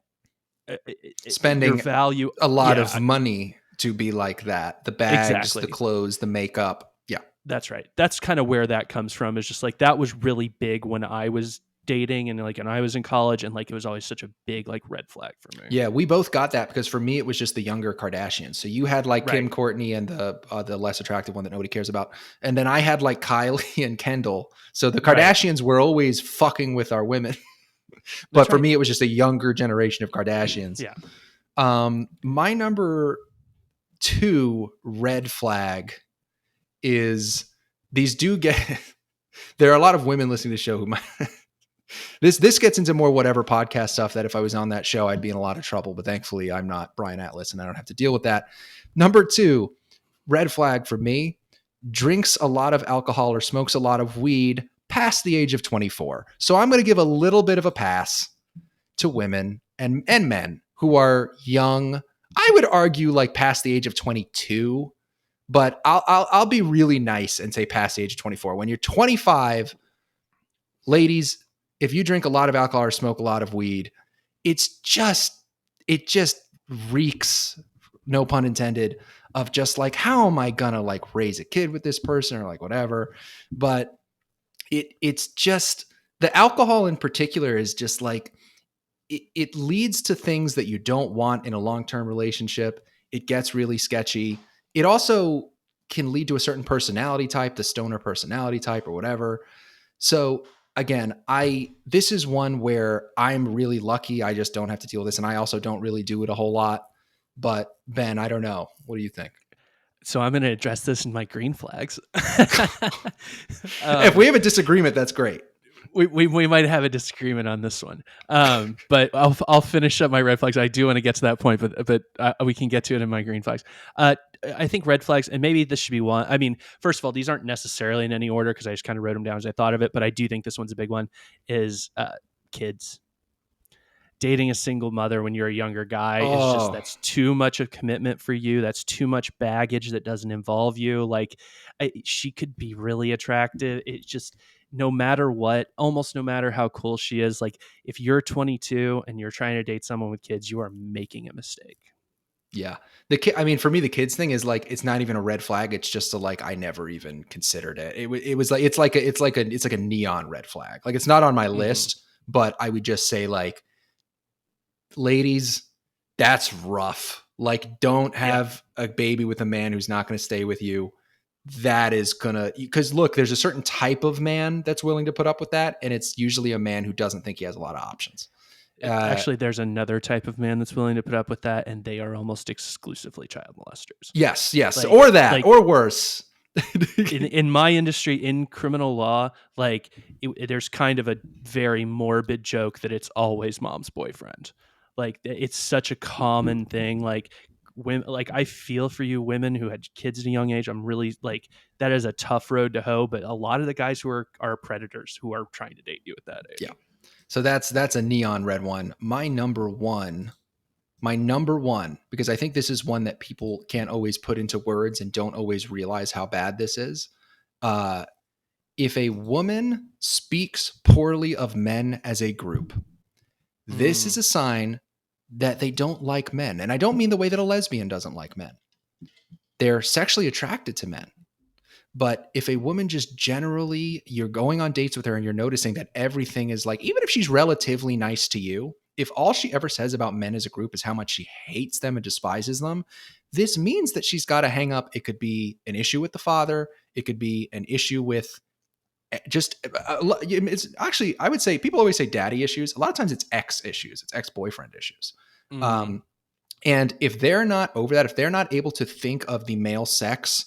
spending value a lot of money to be like that. The bags, the clothes, the makeup. Yeah. That's right. That's kind of where that comes from. Is just like that was really big when I was dating and I was in college, and like it was always such a big like red flag for me. Yeah, we both got that because for me it was just the younger Kardashians. So you had like Kim, Courtney, and the less attractive one that nobody cares about, and then I had like Kylie and Kendall. So the Kardashians were always fucking with our women, but for me it was just a younger generation of Kardashians. Yeah. My number 2 red flag is these do get. There are a lot of women listening to the show who might. This gets into more whatever podcast stuff that if I was on that show, I'd be in a lot of trouble. But thankfully, I'm not Brian Atlas and I don't have to deal with that. Number 2, red flag for me, drinks a lot of alcohol or smokes a lot of weed past the age of 24. So I'm going to give a little bit of a pass to women and men who are young. I would argue like past the age of 22, but I'll be really nice and say past the age of 24. When you're 25, ladies, if you drink a lot of alcohol or smoke a lot of weed, it just reeks, no pun intended, of just like, how am I gonna like raise a kid with this person or like whatever? But it's just, the alcohol in particular is just like, it leads to things that you don't want in a long-term relationship. It gets really sketchy. It also can lead to a certain personality type, the stoner personality type or whatever. So again, this is one where I'm really lucky. I just don't have to deal with this. And I also don't really do it a whole lot. But Ben, I don't know. What do you think? So I'm going to address this in my green flags. If we have a disagreement, that's great. We might have a disagreement on this one, but I'll finish up my red flags. I do want to get to that point, but we can get to it in my green flags. I think red flags, and maybe this should be one. I mean, first of all, these aren't necessarily in any order because I just kind of wrote them down as I thought of it, but I do think this one's a big one, is kids. Dating a single mother when you're a younger guy is just, that's too much of commitment for you. That's too much baggage that doesn't involve you. Like she could be really attractive. It just, no matter what, almost no matter how cool she is, like if you're 22 and you're trying to date someone with kids, you are making a mistake. Yeah. The kid, I mean, for me, the kids thing is like, it's not even a red flag. It's just like, I never even considered it. It was like, it's like a neon red flag. Like it's not on my list, but I would just say like, ladies, that's rough. Like don't have a baby with a man who's not going to stay with you. That is gonna, because look, there's a certain type of man that's willing to put up with that. And it's usually a man who doesn't think he has a lot of options. Actually, there's another type of man that's willing to put up with that, and they are almost exclusively child molesters. Yes, Like, or that, like, or worse. in my industry, in criminal law, like there's kind of a very morbid joke that it's always mom's boyfriend. Like it's such a common thing. Like women, like I feel for you women who had kids at a young age. I'm really like, that is a tough road to hoe, but a lot of the guys who are predators who are trying to date you at that age. Yeah. So that's a neon red one. My number one, because I think this is one that people can't always put into words and don't always realize how bad this is. If a woman speaks poorly of men as a group, this is a sign that they don't like men. And I don't mean the way that a lesbian doesn't like men. They're sexually attracted to men. But if a woman just generally, you're going on dates with her and you're noticing that everything is like, even if she's relatively nice to you, if all she ever says about men as a group is how much she hates them and despises them, this means that she's got to hang up. It could be an issue with the father. It could be an issue with just, it's actually, I would say, people always say daddy issues. A lot of times it's ex issues. It's ex-boyfriend issues. And if they're not over that, if they're not able to think of the male sex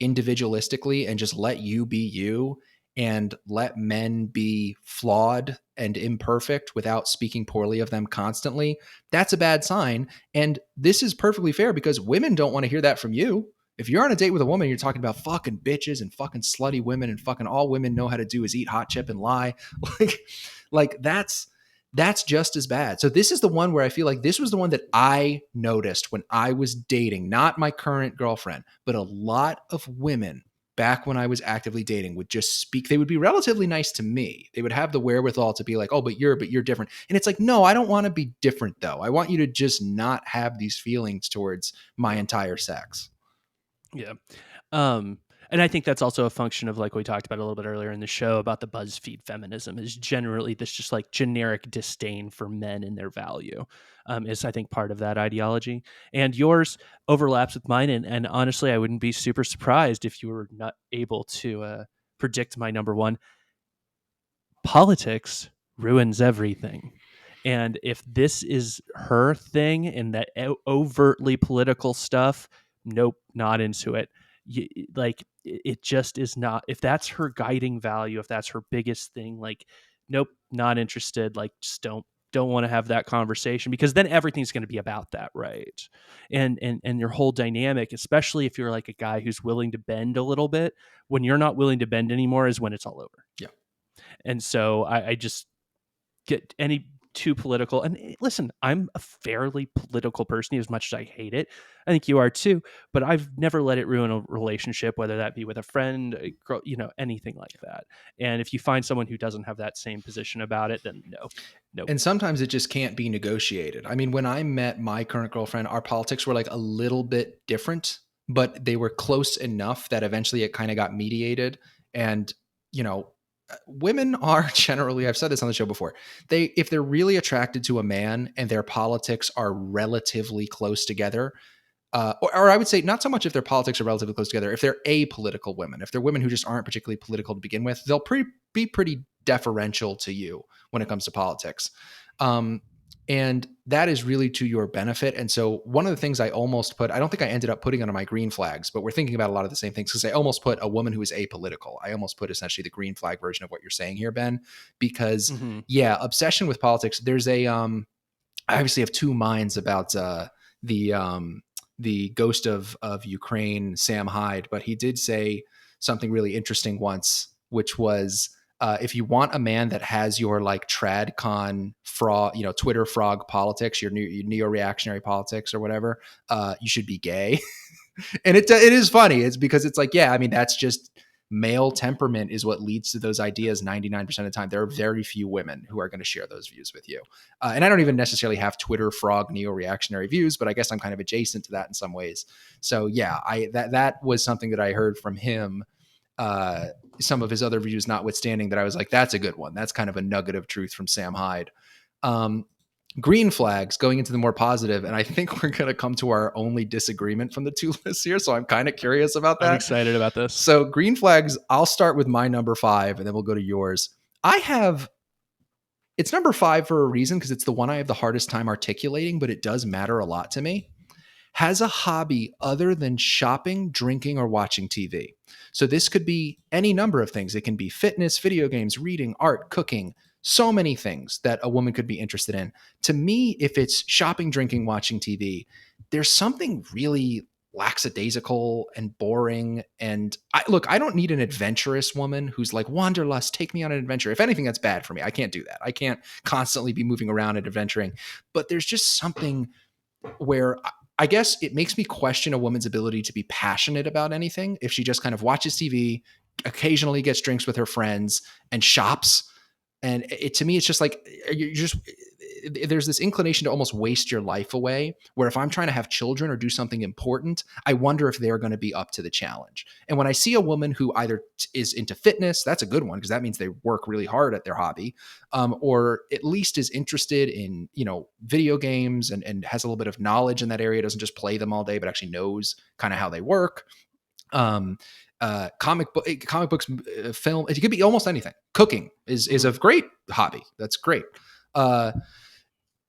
individualistically and just let you be you and let men be flawed and imperfect without speaking poorly of them constantly, that's a bad sign. And this is perfectly fair because women don't want to hear that from you. If you're on a date with a woman, you're talking about fucking bitches and fucking slutty women and fucking all women know how to do is eat hot chip and lie. Like that's just as bad. So this is the one where I feel like this was the one that I noticed when I was dating, not my current girlfriend, but a lot of women back when I was actively dating would just speak. They would be relatively nice to me. They would have the wherewithal to be like, oh, but you're different. And it's like, no, I don't want to be different though. I want you to just not have these feelings towards my entire sex. Yeah. And I think that's also a function of, like we talked about a little bit earlier in the show about the BuzzFeed feminism is generally this just like generic disdain for men and their value is, I think, part of that ideology. And yours overlaps with mine. And honestly, I wouldn't be super surprised if you were not able to predict my number one. Politics ruins everything. And if this is her thing and that overtly political stuff, nope, not into it. Like it just is not. If that's her guiding value, if that's her biggest thing, like nope, not interested. Like just don't want to have that conversation because then everything's going to be about that, right? And your whole dynamic, especially if you're like a guy who's willing to bend a little bit, when you're not willing to bend anymore is when it's all over. Yeah. And so I just get any too political. And listen, I'm a fairly political person as much as I hate it. I think you are too, but I've never let it ruin a relationship, whether that be with a friend, a girl, anything like that. And if you find someone who doesn't have that same position about it, then no. And sometimes it just can't be negotiated. I mean, when I met my current girlfriend, our politics were like a little bit different, but they were close enough that eventually it kind of got mediated. And, women are generally, I've said this on the show before, if they're really attracted to a man and their politics are relatively close together, or I would say not so much if their politics are relatively close together, if they're apolitical women, if they're women who just aren't particularly political to begin with, they'll be pretty deferential to you when it comes to politics. And that is really to your benefit. And so one of the things I almost put, I don't think I ended up putting under my green flags, but we're thinking about a lot of the same things because I almost put a woman who is apolitical. I almost put essentially the green flag version of what you're saying here, Ben, because obsession with politics. There's I obviously have two minds about the ghost of Ukraine, Sam Hyde, but he did say something really interesting once, which was, if you want a man that has your like tradcon frog, Twitter frog politics, your neo-reactionary politics or whatever, you should be gay. And it is funny. It's because it's like, yeah, I mean, that's just male temperament is what leads to those ideas 99% of the time. There are very few women who are going to share those views with you. And I don't even necessarily have Twitter frog neo-reactionary views, but I guess I'm kind of adjacent to that in some ways. So yeah, that was something that I heard from him. Some of his other views notwithstanding, that I was like, that's a good one. That's kind of a nugget of truth from Sam Hyde. Green flags, going into the more positive, and I think we're going to come to our only disagreement from the two lists here, so I'm kind of curious about that. I'm excited about this. So green flags, I'll start with my number 5, and then we'll go to yours. It's number 5 for a reason, because it's the one I have the hardest time articulating, but it does matter a lot to me. Has a hobby other than shopping, drinking, or watching TV. So this could be any number of things. It can be fitness, video games, reading, art, cooking, so many things that a woman could be interested in. To me, if it's shopping, drinking, watching TV, there's something really lackadaisical and boring. And I don't need an adventurous woman who's like, wanderlust, take me on an adventure. If anything, that's bad for me. I can't do that. I can't constantly be moving around and adventuring. But there's just something where I guess it makes me question a woman's ability to be passionate about anything if she just kind of watches TV, occasionally gets drinks with her friends, and shops. And to me, it's just like, there's this inclination to almost waste your life away, where if I'm trying to have children or do something important, I wonder if they're going to be up to the challenge. And when I see a woman who either is into fitness, that's a good one, because that means they work really hard at their hobby, or at least is interested in, video games and has a little bit of knowledge in that area, doesn't just play them all day, but actually knows kind of how they work. Comic books, film, it could be almost anything. Cooking is a great hobby. That's great.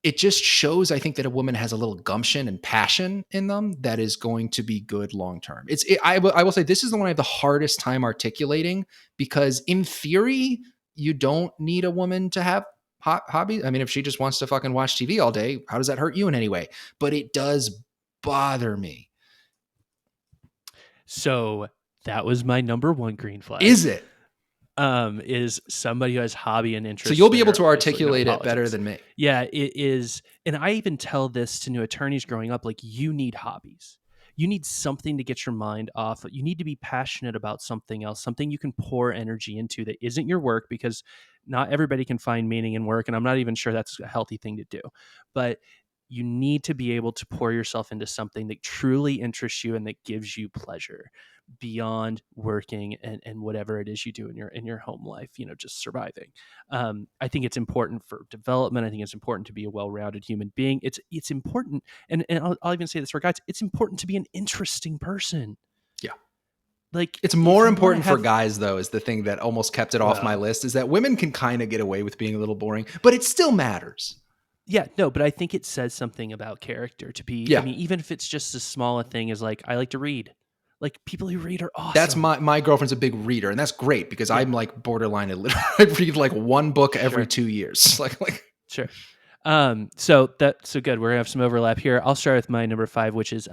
It just shows, I think, that a woman has a little gumption and passion in them that is going to be good long term. I will say this is the one I have the hardest time articulating, because in theory, you don't need a woman to have hobbies. I mean, if she just wants to fucking watch TV all day, how does that hurt you in any way? But it does bother me. So that was my number 1 green flag. Is it? Is somebody who has hobby and interest. So you'll be able to articulate it better than me. Yeah, it is. And I even tell this to new attorneys growing up, like, you need hobbies. You need something to get your mind off. You need to be passionate about something else, something you can pour energy into that isn't your work, because not everybody can find meaning in work. And I'm not even sure that's a healthy thing to do. But you need to be able to pour yourself into something that truly interests you and that gives you pleasure beyond working and whatever it is you do in your home life, just surviving. I think it's important for development. I think it's important to be a well-rounded human being. It's important. And I'll even say this for guys. It's important to be an interesting person. Yeah. Like, it's more important for guys, though, is the thing that almost kept it off my list, is that women can kind of get away with being a little boring, but it still matters. Yeah, no, but I think it says something about character to be, I mean, even if it's just as small a thing as like, I like to read. Like, people who read are awesome. That's my girlfriend's a big reader, and that's great, because I'm like borderline illiterate. I read like one book every 2 years. like Sure. So good. We're gonna have some overlap here. I'll start with my number 5, which is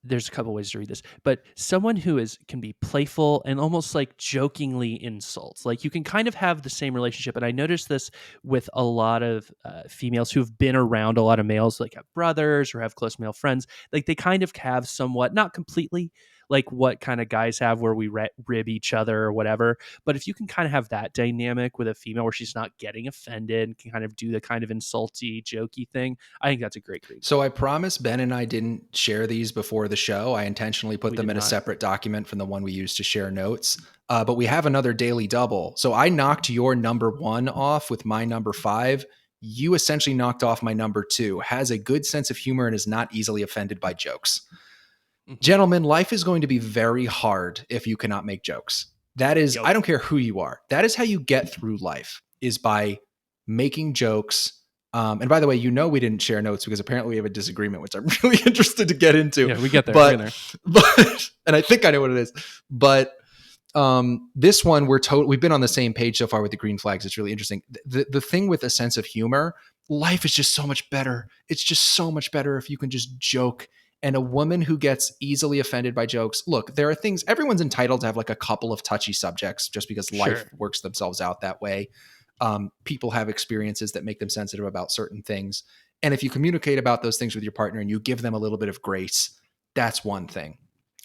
there's a couple ways to read this, but someone who can be playful and almost like jokingly insults. Like, you can kind of have the same relationship. And I noticed this with a lot of females who've been around a lot of males, like have brothers or have close male friends. Like, they kind of have somewhat, not completely like what kind of guys have where we rib each other or whatever. But if you can kind of have that dynamic with a female where she's not getting offended and can kind of do the kind of insulty, jokey thing, I think that's a great group. So I promise Ben and I didn't share these before the show. I intentionally put them in a separate document from the one we used to share notes. But we have another daily double. So I knocked your number 1 off with my number 5. You essentially knocked off my number 2. Has a good sense of humor and is not easily offended by jokes. Gentlemen, life is going to be very hard if you cannot make jokes. That is, I don't care who you are. That is how you get through life, is by making jokes. And by the way, we didn't share notes because apparently we have a disagreement, which I'm really interested to get into. Yeah, we get there. But and I think I know what it is. But this one, we've been on the same page so far with the green flags. It's really interesting. The thing with a sense of humor, life is just so much better. It's just so much better if you can just joke. And a woman who gets easily offended by jokes, look, there are things, everyone's entitled to have like a couple of touchy subjects just because life works themselves out that way. People have experiences that make them sensitive about certain things. And if you communicate about those things with your partner and you give them a little bit of grace, that's one thing.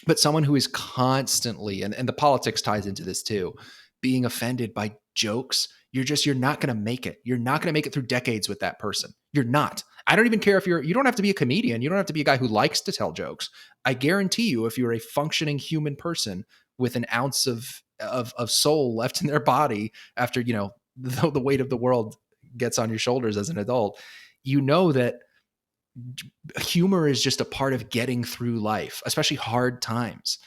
but someone who is constantly, and the politics ties into this too, being offended by jokes, you're not going to make it. You're not going to make it through decades with that person. You're not. I don't even care if you don't have to be a comedian. You don't have to be a guy who likes to tell jokes. I guarantee you, if you're a functioning human person with an ounce of soul left in their body after, the weight of the world gets on your shoulders as an adult, you know that humor is just a part of getting through life, especially hard times.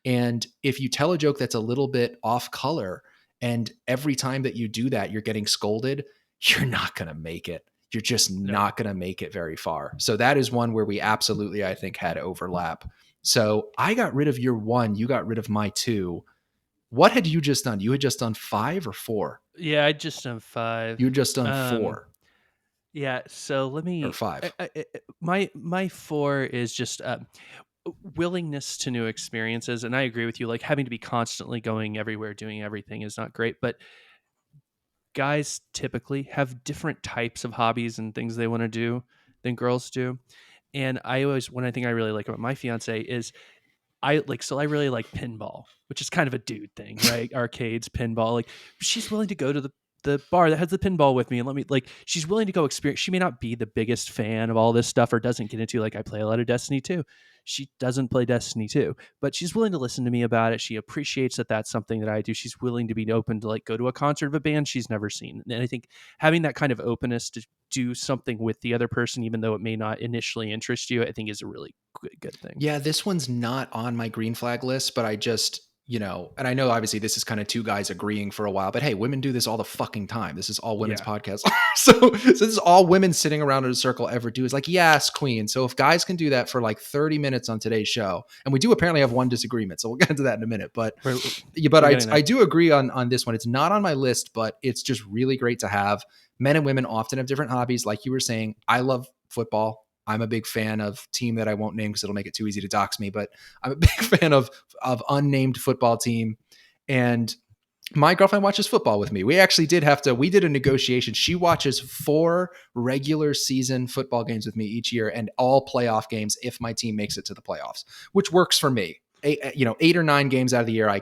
And if you tell a joke that's a little bit off color, and every time that you do that, you're getting scolded, you're not going to make it. You're just not going to make it very far. So that is one where we absolutely, I think, had overlap. So I got rid of your one, you got rid of my two. What had you just done? You had just done 5 or 4? Yeah, I just done 5. You had just done 4 Yeah, so let me. or 5. My 4 is just willingness to new experiences, and I agree with you. Like having to be constantly going everywhere, doing everything is not great. But guys typically have different types of hobbies and things they want to do than girls do. And one thing I really like about my fiance is I really like pinball, which is kind of a dude thing, right? Arcades, pinball. Like she's willing to go to the bar that has the pinball with me and she's willing to go experience. She may not be the biggest fan of all this stuff or doesn't get into, like, I play a lot of Destiny 2. She doesn't play Destiny 2, but she's willing to listen to me about it. She appreciates that that's something that I do. She's willing to be open to go to a concert of a band she's never seen. And I think having that kind of openness to do something with the other person, even though it may not initially interest you, I think is a really good thing. Yeah, this one's not on my green flag list, but I just, and I know obviously this is kind of two guys agreeing for a while, but hey, women do this all the fucking time. This is all women's podcasts. So this is all women sitting around in a circle ever do, is like, yes, queen. So if guys can do that for 30 minutes on today's show, and we do apparently have one disagreement, so we'll get into that in a minute, but I do agree on this one. It's not on my list, but it's just really great to have. Men and women often have different hobbies. Like you were saying, I love football. I'm a big fan of team that I won't name because it'll make it too easy to dox me, but I'm a big fan of unnamed football team. And my girlfriend watches football with me. We actually we did a negotiation. She watches 4 regular season football games with me each year and all playoff games if my team makes it to the playoffs, which works for me. 8 or 9 games out of the year, I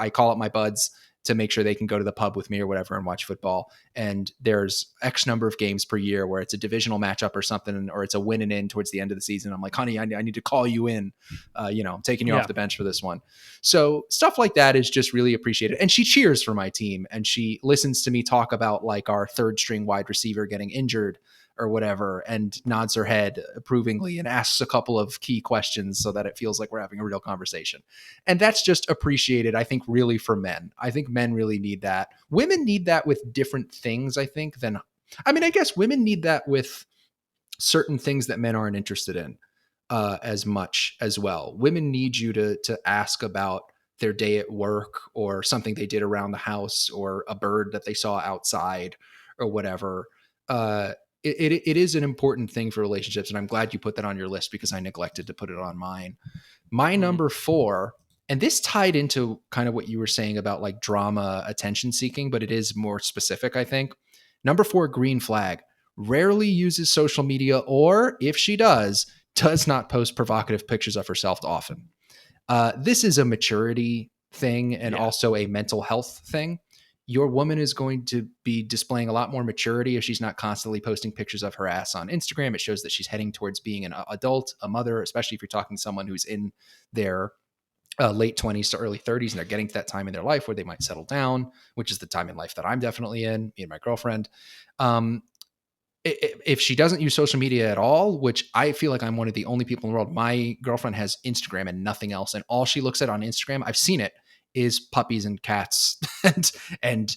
call up my buds to make sure they can go to the pub with me or whatever and watch football. And there's X number of games per year where it's a divisional matchup or something, or it's a win and in towards the end of the season. I'm like, honey, I need to call you in. I'm taking you off the bench for this one. So stuff like that is just really appreciated. And she cheers for my team, and she listens to me talk about our 3rd string wide receiver getting injured or whatever, and nods her head approvingly and asks a couple of key questions so that it feels like we're having a real conversation. And that's just appreciated, I think, really for men. I think men really need that. Women need that with different things, I think, I guess women need that with certain things that men aren't interested in as much as well. Women need you to ask about their day at work or something they did around the house or a bird that they saw outside or whatever. It is an important thing for relationships, and I'm glad you put that on your list because I neglected to put it on mine. My number 4, and this tied into kind of what you were saying about drama, attention seeking, but it is more specific, I think. Number 4, green flag. Rarely uses social media, or if she does not post provocative pictures of herself often. This is a maturity thing and also a mental health thing. Your woman is going to be displaying a lot more maturity if she's not constantly posting pictures of her ass on Instagram. It shows that she's heading towards being an adult, a mother, especially if you're talking to someone who's in their late 20s to early 30s, and they're getting to that time in their life where they might settle down, which is the time in life that I'm definitely in, me and my girlfriend. If she doesn't use social media at all, which I feel like I'm one of the only people in the world, my girlfriend has Instagram and nothing else. And all she looks at on Instagram, I've seen it, is puppies and cats and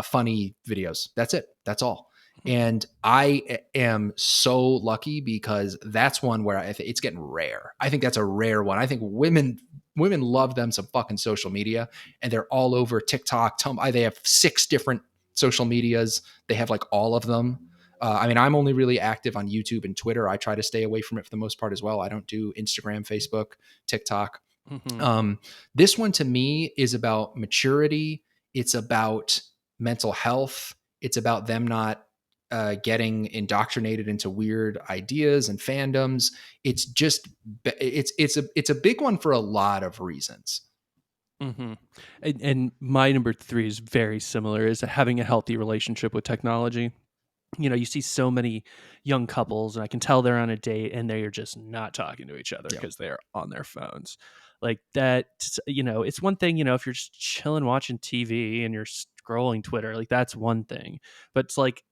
funny videos. That's it. That's all. And I am so lucky because that's one where it's getting rare. I think that's a rare one. I think women love them some fucking social media, and they're all over TikTok. They have 6 different social medias. They have all of them. I'm only really active on YouTube and Twitter. I try to stay away from it for the most part as well. I don't do Instagram, Facebook, TikTok. This one to me is about maturity. It's about mental health. It's about them not getting indoctrinated into weird ideas and fandoms. It's just it's a big one for a lot of reasons. Mm-hmm. And my number 3 is very similar, is having a healthy relationship with technology. You see so many young couples, and I can tell they're on a date and they're just not talking to each other Yeah. because they're on their phones. Like that, it's one thing, if you're just chilling watching TV and you're scrolling Twitter, like that's one thing. But it's like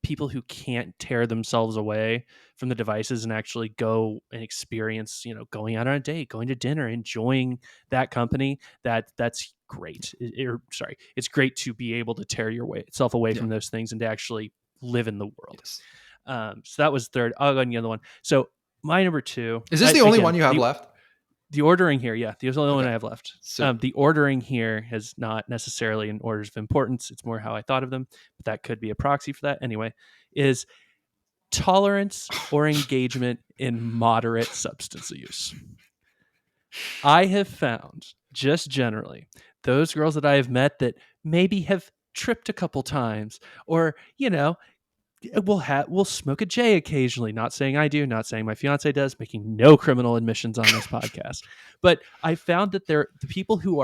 people who can't tear themselves away from the devices and actually go and experience, going out on a date, going to dinner, enjoying that company, that's great. It's great to be able to tear yourself away from those things and to actually live in the world. Yes. So that was third. I'll go on the other one. So my number 2. Is this the only one you have left? The ordering here, yeah, the only one I have left. So, the ordering here is not necessarily in orders of importance. It's more how I thought of them, but that could be a proxy for that. Anyway, is tolerance or engagement in moderate substance use. I have found, just generally, those girls that I have met that maybe have tripped a couple times, or we'll smoke a J occasionally. Not saying I do, not saying my fiance does, making no criminal admissions on this podcast. But I found that the people who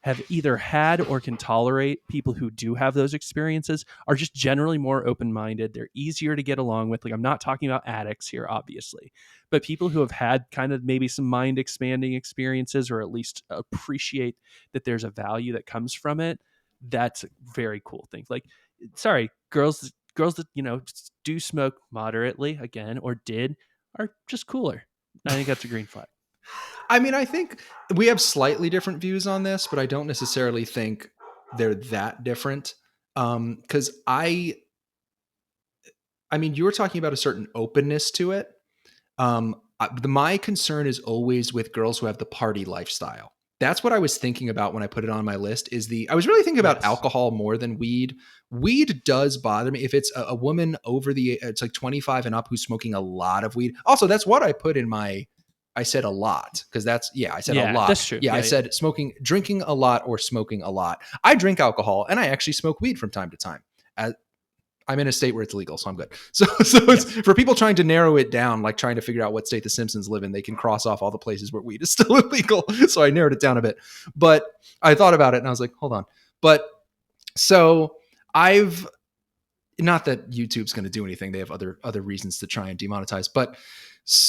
have either had or can tolerate people who do have those experiences are just generally more open-minded. They're easier to get along with. Like, I'm not talking about addicts here, obviously, but people who have had kind of maybe some mind expanding experiences, or at least appreciate that there's a value that comes from it. That's a very cool thing. Like, sorry, girls that do smoke moderately, again, or did, are just cooler. I think that's a green flag. I mean, I think we have slightly different views on this, but I don't necessarily think they're that different. Because I mean, you were talking about a certain openness to it. My concern is always with girls who have the party lifestyle. That's what I was thinking about when I put it on my list. I was really thinking about alcohol more than weed. Weed does bother me if it's a woman it's like 25 and up who's smoking a lot of weed. Also, that's what I put in I said a lot, because I said a lot. That's true. I said drinking a lot or smoking a lot. I drink alcohol and I actually smoke weed from time to time. I'm in a state where it's legal, so I'm good. So it's for people trying to narrow it down, like trying to figure out what state the Simpsons live in, they can cross off all the places where weed is still illegal. So I narrowed it down a bit, but I thought about it and I was like, hold on. But so not that YouTube's going to do anything. They have other reasons to try and demonetize, but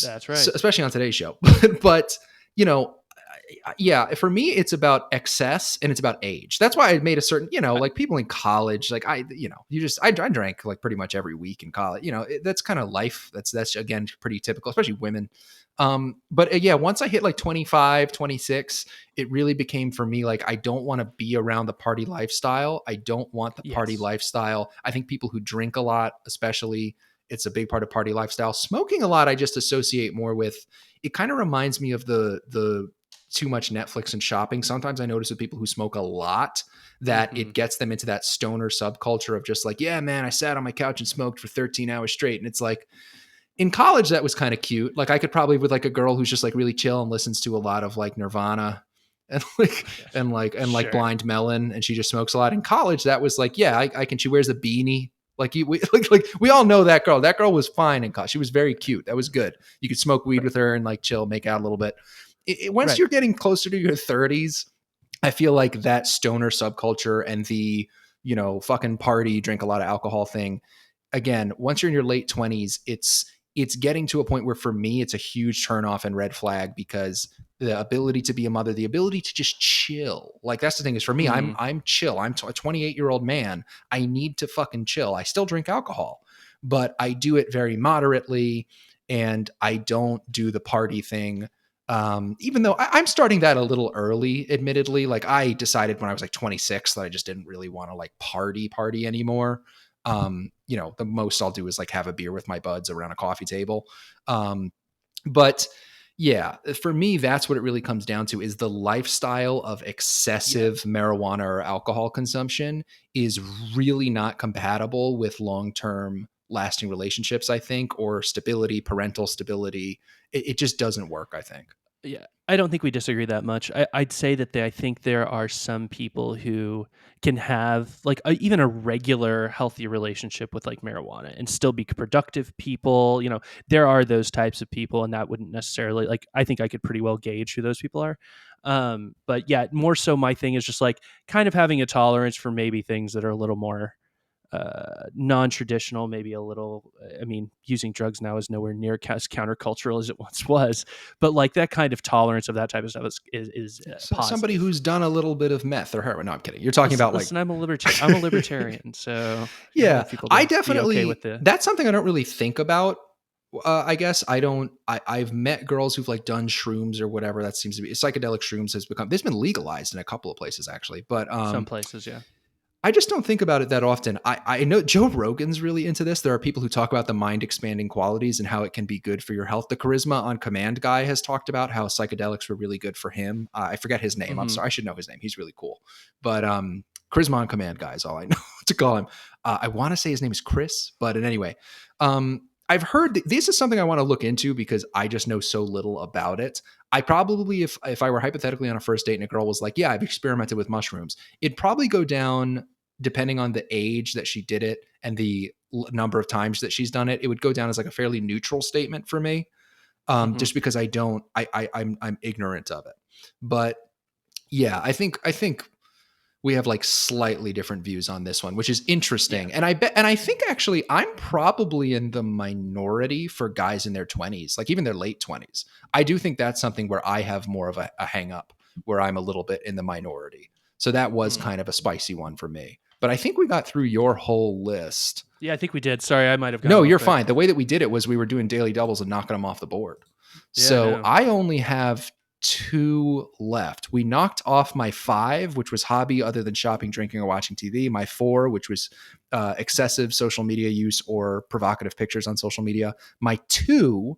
that's right. Especially on today's show. But for me, it's about excess and it's about age. That's why I made a certain, like people in college, like I drank like pretty much every week in college. That's kind of life. That's again pretty typical, especially women. But once I hit like 25, 26, it really became for me like I don't want to be around the party lifestyle. I don't want the party lifestyle. I think people who drink a lot, especially, it's a big part of party lifestyle. Smoking a lot, I just associate more with. It kind of reminds me of the too much Netflix and shopping. Sometimes I notice with people who smoke a lot that it gets them into that stoner subculture of just like, yeah, man, I sat on my couch and smoked for 13 hours straight. And it's like, in college, that was kind of cute. Like I could probably with like a girl who's just like really chill and listens to a lot of like Nirvana and Blind Melon, and she just smokes a lot. In college, that was like, yeah, I can. She wears a beanie. We all know that girl. That girl was fine in college. She was very cute. That was good. You could smoke weed with her and like chill, make out a little bit. Once you're getting closer to your 30s, I feel like that stoner subculture and the, fucking party, drink a lot of alcohol thing. Again, once you're in your late 20s, it's getting to a point where for me, it's a huge turnoff and red flag, because the ability to be a mother, the ability to just chill. Like that's the thing is for me, I'm chill. I'm a 28-year-old man. I need to fucking chill. I still drink alcohol, but I do it very moderately, and I don't do the party thing. Even though I'm starting that a little early, admittedly. Like I decided when I was like 26 that I just didn't really want to like party anymore. The most I'll do is like have a beer with my buds around a coffee table. But yeah, for me, that's what it really comes down to, is the lifestyle of excessive marijuana or alcohol consumption is really not compatible with long-term lasting relationships, I think, or stability, parental stability. It just doesn't work, I think. Yeah, I don't think we disagree that much. I'd say that I think there are some people who can have like even a regular healthy relationship with like marijuana and still be productive people. There are those types of people, and that wouldn't necessarily like. I think I could pretty well gauge who those people are. But yeah, more so my thing is just like kind of having a tolerance for maybe things that are a little more non-traditional, maybe a little. I mean, using drugs now is nowhere near as countercultural as it once was, but like that kind of tolerance of that type of stuff is So positive. somebody who's done a little bit of meth or heroin. No, I'm kidding. You're talking about listen, I'm a libertarian, so yeah, want people I to be definitely. okay with the. That's something I don't really think about. I guess I don't. I've met girls who've like done shrooms or whatever. That seems to be psychedelic shrooms has become. This been legalized in a couple of places actually, but Some places, yeah. I just don't think about it that often. I know Joe Rogan's really into this. There are people who talk about the mind expanding qualities and how it can be good for your health. The Charisma on Command guy has talked about how psychedelics were really good for him. I forget his name. I'm sorry. I should know his name. He's really cool. But Charisma on Command guy is all I know to call him. I want to say his name is Chris, but anyway, I've heard this is something I want to look into because I just know so little about it. I probably, if I were hypothetically on a first date and a girl was like, yeah, I've experimented with mushrooms, it'd probably go down depending on the age that she did it and the number of times that she's done it. It would go down as like a fairly neutral statement for me. Just because I'm ignorant of it. But yeah, I think we have like slightly different views on this one, which is interesting. Yeah. And I think actually I'm probably in the minority for guys in their 20s, like even their late 20s. I do think that's something where I have more of a hang up, where I'm a little bit in the minority. So that was kind of a spicy one for me. But I think we got through your whole list. Yeah, I think we did. Sorry, I might have gone. No, you're fine. The way that we did it was we were doing daily doubles and knocking them off the board. Yeah, so I only have 2 left. We knocked off my 5, which was hobby other than shopping, drinking, or watching TV. My 4, which was excessive social media use or provocative pictures on social media. My 2,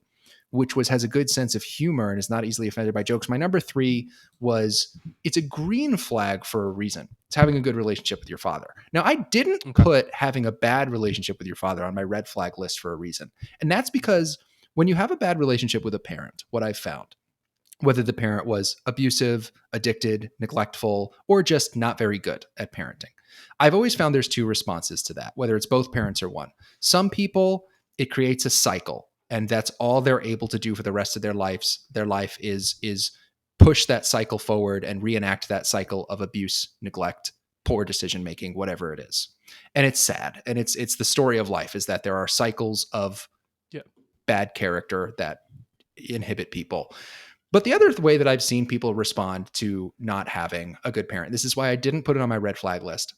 which has a good sense of humor and is not easily offended by jokes. My number 3 was it's a green flag for a reason. It's having a good relationship with your father. Now, I didn't put having a bad relationship with your father on my red flag list for a reason. And that's because when you have a bad relationship with a parent, what I've found, whether the parent was abusive, addicted, neglectful, or just not very good at parenting, I've always found there's 2 responses to that, whether it's both parents or one. Some people, it creates a cycle. And that's all they're able to do for the rest of their lives. Their life is push that cycle forward and reenact that cycle of abuse, neglect, poor decision making, whatever it is. And it's sad. And it's the story of life is that there are cycles of bad character that inhibit people. But the other way that I've seen people respond to not having a good parent, this is why I didn't put it on my red flag list,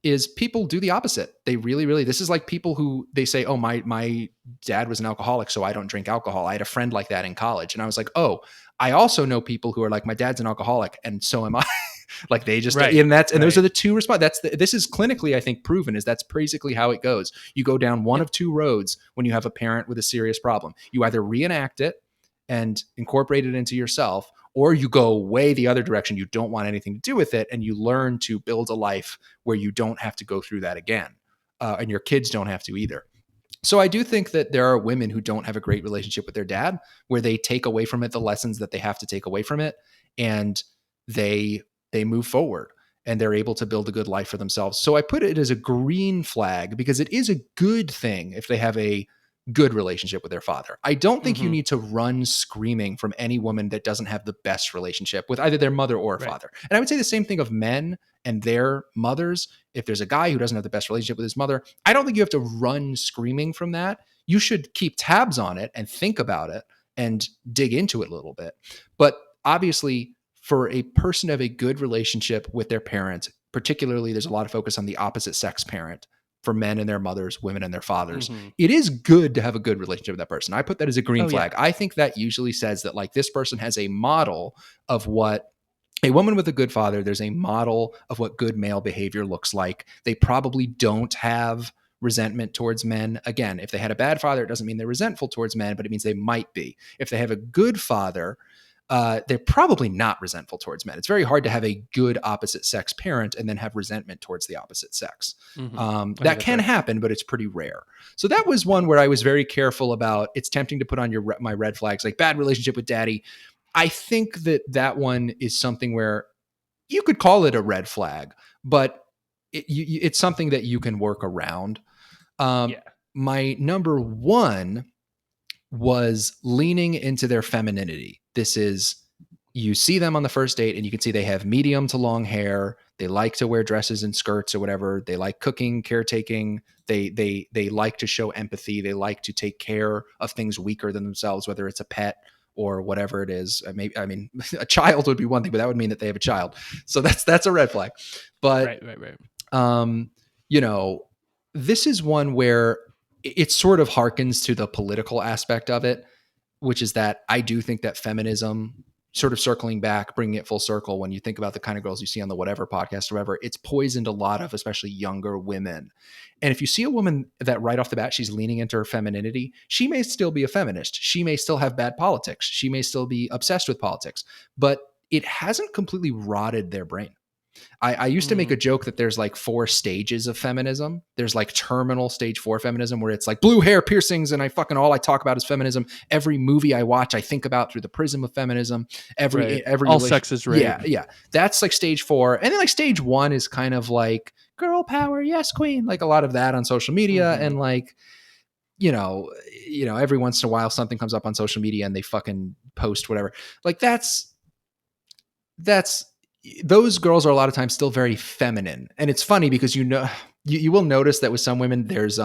is people do the opposite. They really, this is like people who they say, oh, my dad was an alcoholic, so I don't drink alcohol. I had a friend like that in college. And I was like, oh, I also know people who are like, my dad's an alcoholic and so am I. Like they just, and those are the 2 responses. This is clinically, I think, proven is that's basically how it goes. You go down one of 2 roads when you have a parent with a serious problem. You either reenact it and incorporate it into yourself, or you go way the other direction. You don't want anything to do with it. And you learn to build a life where you don't have to go through that again. And your kids don't have to either. So I do think that there are women who don't have a great relationship with their dad, where they take away from it the lessons that they have to take away from it. And they move forward and they're able to build a good life for themselves. So I put it as a green flag because it is a good thing if they have a good relationship with their father. I don't think you need to run screaming from any woman that doesn't have the best relationship with either their mother or father. And I would say the same thing of men and their mothers. If there's a guy who doesn't have the best relationship with his mother, I don't think you have to run screaming from that. You should keep tabs on it and think about it and dig into it a little bit. But obviously, for a person to have a good relationship with their parents, particularly there's a lot of focus on the opposite sex parent, for men and their mothers, women and their fathers. It is good to have a good relationship with that person. I put that as a green flag. Yeah. I think that usually says that like this person has a model of what a woman with a good father, there's a model of what good male behavior looks like. They probably don't have resentment towards men. Again, if they had a bad father, it doesn't mean they're resentful towards men, but it means they might be. If they have a good father, they're probably not resentful towards men. It's very hard to have a good opposite sex parent and then have resentment towards the opposite sex. That can happen, but it's pretty rare. So that was one where I was very careful about. It's tempting to put on my red flags, like bad relationship with daddy. I think that one is something where you could call it a red flag, but it's something that you can work around. Yeah. My number one was leaning into their femininity. This is, you see them on the first date and you can see they have medium to long hair. They like to wear dresses and skirts or whatever. They like cooking, caretaking. They like to show empathy. They like to take care of things weaker than themselves, whether it's a pet or whatever it is. Maybe, I mean, a child would be one thing, but that would mean that they have a child. So that's a red flag. But right. you know, this is one where it sort of harkens to the political aspect of it, which is that I do think that feminism, sort of circling back, bringing it full circle, when you think about the kind of girls you see on the Whatever podcast or whatever, it's poisoned a lot of especially younger women. And if you see a woman that right off the bat, she's leaning into her femininity, she may still be a feminist. She may still have bad politics. She may still be obsessed with politics, but it hasn't completely rotted their brain. I used to make a joke that there's like 4 stages of feminism. There's like terminal stage 4 feminism, where it's like blue hair, piercings, and all I talk about is feminism. Every movie I watch, I think about through the prism of feminism. Every all sex is rape. Yeah. That's like stage 4. And then like stage 1 is kind of like girl power, yes, queen. Like a lot of that on social media. And like, you know, every once in a while something comes up on social media and they fucking post whatever. Like that's those girls are a lot of times still very feminine. And it's funny because you will notice that with some women there's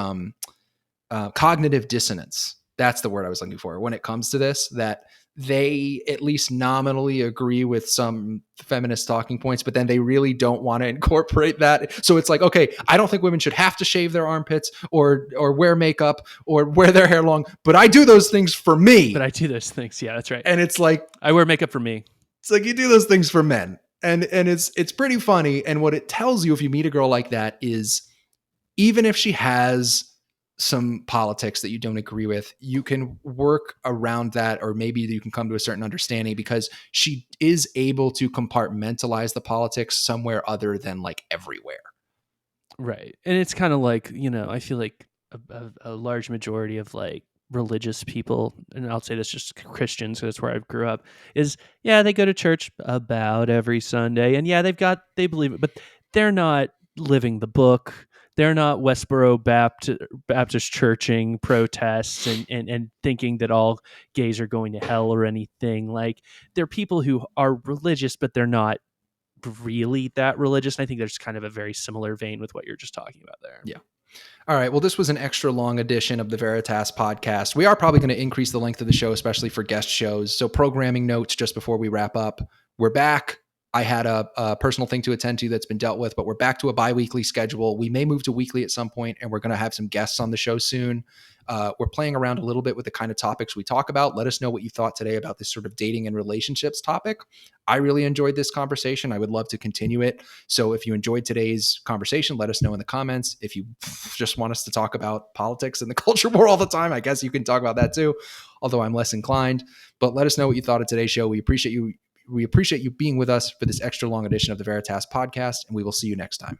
cognitive dissonance. That's the word I was looking for when it comes to this, that they at least nominally agree with some feminist talking points, but then they really don't want to incorporate that. So it's like, okay, I don't think women should have to shave their armpits or wear makeup or wear their hair long, but I do those things for me. But I do those things. Yeah, that's right. And it's like, I wear makeup for me. It's like you do those things for men. And it's pretty funny. And what it tells you if you meet a girl like that is, even if she has some politics that you don't agree with, you can work around that, or maybe you can come to a certain understanding because she is able to compartmentalize the politics somewhere other than like everywhere. Right. And it's kind of like, I feel like a large majority of like religious people, and I'll say this just Christians, because that's where I grew up, is they go to church about every Sunday, and they believe it, but they're not living the book. They're not Westboro Baptist churching protests and thinking that all gays are going to hell or anything. Like, they're people who are religious, but they're not really that religious. And I think there's kind of a very similar vein with what you're just talking about there. Yeah. All right. Well, this was an extra long edition of the Veritas podcast. We are probably going to increase the length of the show, especially for guest shows. So programming notes just before we wrap up. We're back. I had a personal thing to attend to that's been dealt with, but we're back to a bi-weekly schedule. We may move to weekly at some point, and we're going to have some guests on the show soon. We're playing around a little bit with the kind of topics we talk about. Let us know what you thought today about this sort of dating and relationships topic. I really enjoyed this conversation. I would love to continue it. So if you enjoyed today's conversation, let us know in the comments. If you just want us to talk about politics and the culture war all the time, I guess you can talk about that too, although I'm less inclined. But let us know what you thought of today's show. We appreciate you being with us for this extra long edition of the Veritas podcast, and we will see you next time.